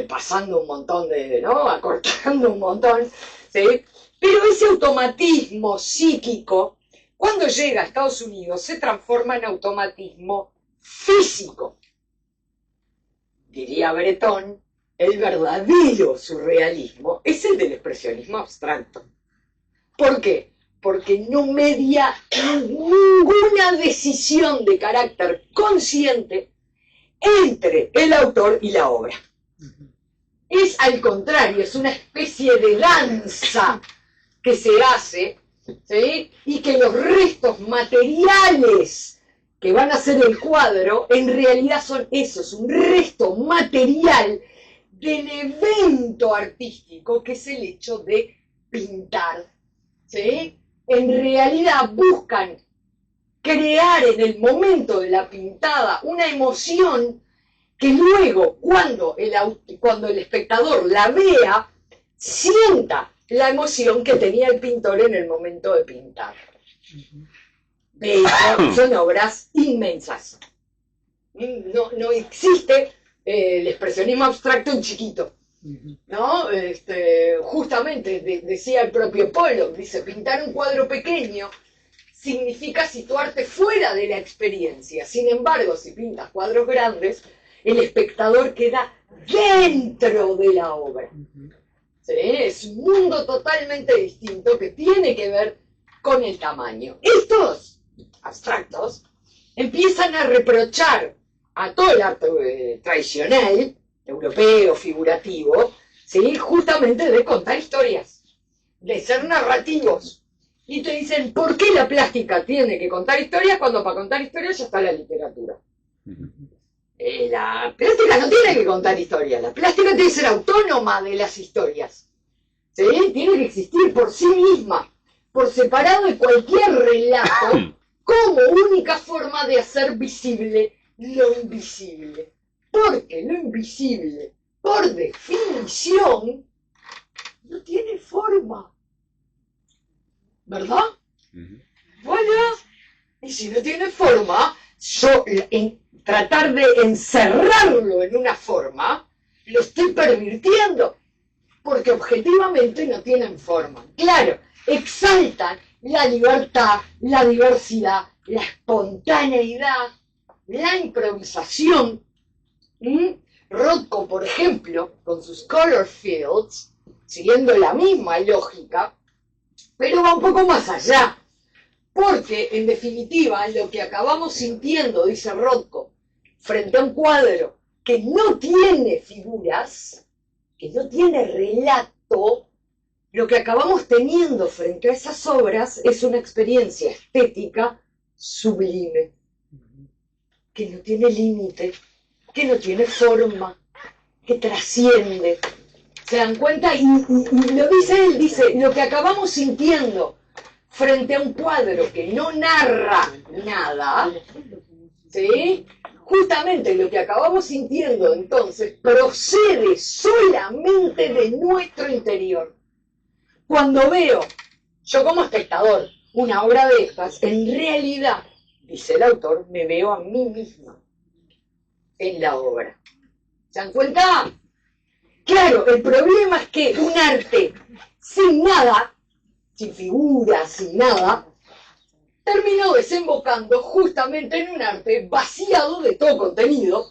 A: pasando un montón de, ¿no? Acortando un montón, ¿sí? Pero ese automatismo psíquico, cuando llega a Estados Unidos, se transforma en automatismo físico. Diría Breton, el verdadero surrealismo es el del expresionismo abstracto. ¿Por qué? Porque no media ninguna decisión de carácter consciente entre el autor y la obra. Es al contrario, es una especie de danza que se hace, ¿sí? Y que los restos materiales que van a ser el cuadro, en realidad son esos, un resto material del evento artístico que es el hecho de pintar, ¿sí? En realidad buscan crear en el momento de la pintada una emoción que luego, cuando el espectador la vea, sienta la emoción que tenía el pintor en el momento de pintar. De hecho, son obras inmensas. No existe el expresionismo abstracto en chiquito, ¿no? Justamente decía el propio Pollock, dice, pintar un cuadro pequeño significa situarte fuera de la experiencia. Sin embargo, si pintas cuadros grandes, el espectador queda dentro de la obra. ¿Sí? Es un mundo totalmente distinto que tiene que ver con el tamaño. Estos abstractos empiezan a reprochar a todo el arte tradicional, europeo, figurativo, ¿sí? Justamente de contar historias, de ser narrativos. Y te dicen, ¿por qué la plástica tiene que contar historias cuando para contar historias ya está la literatura? La plástica no tiene que contar historias, la plástica tiene que ser autónoma de las historias, ¿sí? Tiene que existir por sí misma, por separado de cualquier relato, como única forma de hacer visible lo invisible. Porque lo invisible, por definición, no tiene forma. ¿Verdad? Bueno, y si no tiene forma, yo en tratar de encerrarlo en una forma, lo estoy pervirtiendo, porque objetivamente no tienen forma. Claro, exaltan la libertad, la diversidad, la espontaneidad, la improvisación. Rothko, por ejemplo, con sus color fields, siguiendo la misma lógica, pero va un poco más allá, porque en definitiva lo que acabamos sintiendo, dice Rothko, frente a un cuadro que no tiene figuras, que no tiene relato, lo que acabamos teniendo frente a esas obras es una experiencia estética sublime, que no tiene límite, que no tiene forma, que trasciende. ¿Se dan cuenta? Y lo dice él, dice, lo que acabamos sintiendo frente a un cuadro que no narra nada, ¿sí? Justamente lo que acabamos sintiendo entonces procede solamente de nuestro interior. Cuando veo, yo como espectador, una obra de estas, en realidad, dice el autor, me veo a mí misma en la obra. ¿Se dan cuenta? Claro, el problema es que un arte sin nada, sin figuras, sin nada, terminó desembocando justamente en un arte vaciado de todo contenido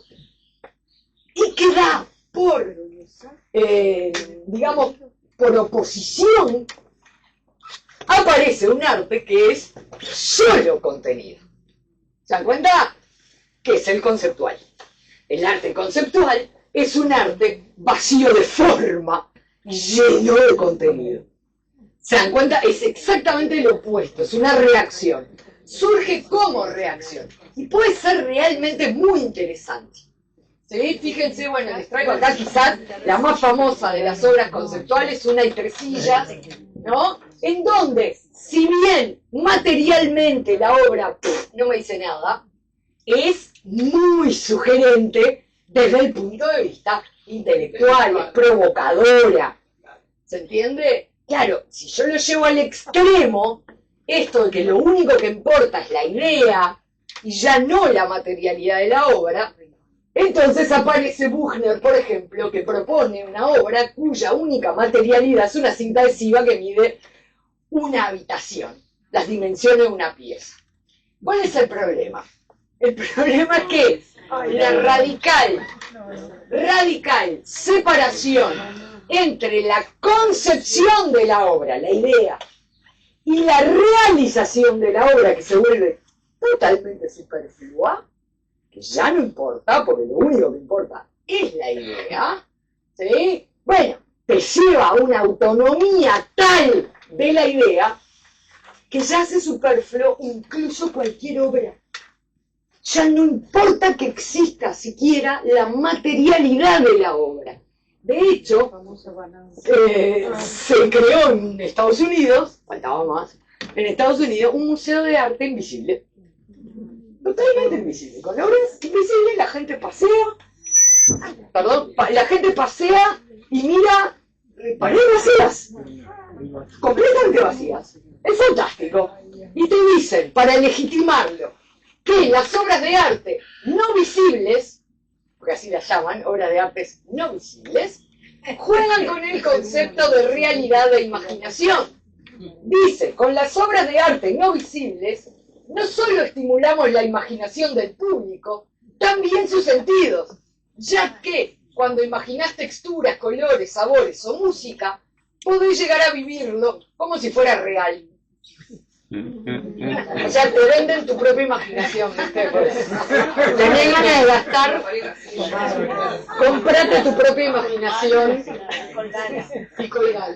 A: y que da por, digamos, por oposición, aparece un arte que es solo contenido. ¿Se dan cuenta? Que es el conceptual. El arte conceptual es un arte vacío de forma y lleno de contenido. ¿Se dan cuenta? Es exactamente lo opuesto, es una reacción. Surge como reacción y puede ser realmente muy interesante. ¿Sí? Fíjense, bueno, les traigo acá quizás la más famosa de las obras conceptuales, Una y tres sillas, ¿no? En donde, si bien materialmente la obra no me dice nada, es muy sugerente desde el punto de vista intelectual, es provocadora. ¿Se entiende? Claro, si yo lo llevo al extremo, esto de que lo único que importa es la idea y ya no la materialidad de la obra, entonces aparece Buchner, por ejemplo, que propone una obra cuya única materialidad es una cinta adhesiva que mide una habitación, las dimensiones de una pieza. ¿Cuál es el problema? El problema es que la radical separación entre la concepción de la obra, la idea, y la realización de la obra, que se vuelve totalmente superflua, que ya no importa, porque lo único que importa es la idea, ¿sí? Bueno, te lleva a una autonomía tal de la idea que ya hace superfluo incluso cualquier obra. Ya no importa que exista siquiera la materialidad de la obra. De hecho, se creó en Estados Unidos, faltaba más, en Estados Unidos un museo de arte invisible. Totalmente invisible. Con obras invisibles la gente pasea, la gente pasea y mira paredes vacías, completamente vacías. Es fantástico. Y te dicen, para legitimarlo, que las obras de arte no visibles, porque así las llaman, obras de arte no visibles, juegan con el concepto de realidad e imaginación. Dice, con las obras de arte no visibles, no solo estimulamos la imaginación del público, también sus sentidos, ya que cuando imaginás texturas, colores, sabores o música, podés llegar a vivirlo como si fuera real. O sea, te venden tu propia imaginación, ¿viste? Tenés ganas de gastar, comprate tu propia imaginación y colgala.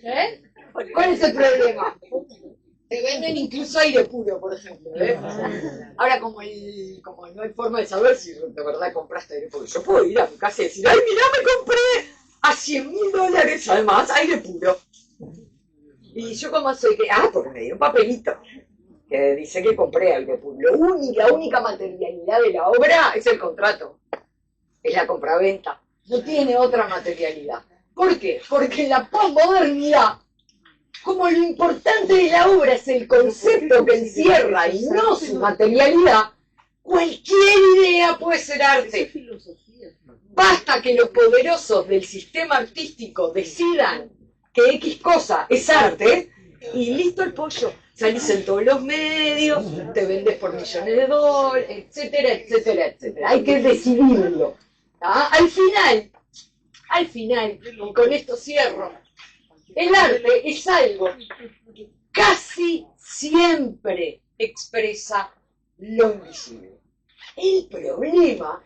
A: ¿Eh? ¿Cuál es el problema? Te venden incluso aire puro, por ejemplo. Ahora, como no hay forma de saber si de verdad compraste aire puro, yo puedo ir a mi casa y decir, ¡ay, mirá, me compré a $100.000, además, aire puro! Y yo como soy que, porque me dio un papelito que dice que compré aire puro. La única materialidad de la obra es el contrato, es la compraventa. No tiene otra materialidad. ¿Por qué? Porque en la posmodernidad, como lo importante de la obra es el concepto que encierra y no su materialidad, cualquier idea puede ser arte. Basta que los poderosos del sistema artístico decidan que X cosa es arte, y listo el pollo. Salís en todos los medios, te vendes por millones de dólares, etcétera, etcétera, etcétera. Hay que decidirlo. Al final, y con esto cierro, el arte es algo que casi siempre expresa lo invisible. El problema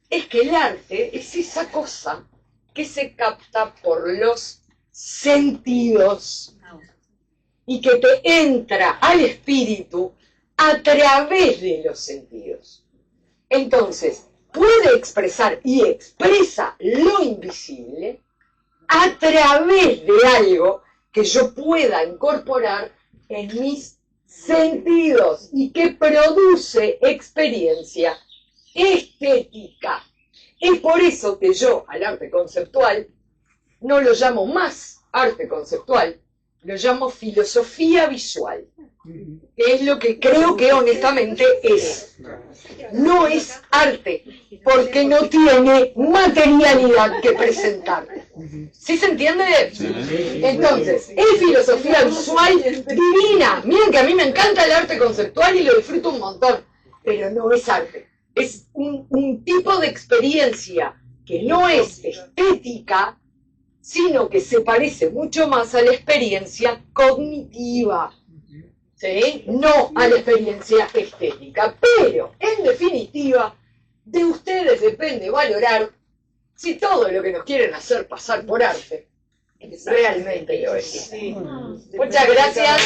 A: es que el arte es esa cosa que se capta por los sentidos y que te entra al espíritu a través de los sentidos. Entonces, puede expresar y expresa lo invisible a través de algo que yo pueda incorporar en mis sentidos y que produce experiencia estética. Es por eso que yo al arte conceptual no lo llamo más arte conceptual, lo llamo filosofía visual, que es lo que creo que honestamente es. No es arte, porque no tiene materialidad que presentar. ¿Sí se entiende? Entonces, es filosofía visual divina. Miren que a mí me encanta el arte conceptual y lo disfruto un montón, pero no es arte. Es un tipo de experiencia que no es estética, sino que se parece mucho más a la experiencia cognitiva, ¿sí? No a la experiencia estética. Pero, en definitiva, de ustedes depende valorar si todo lo que nos quieren hacer pasar por arte realmente lo es. Muchas gracias.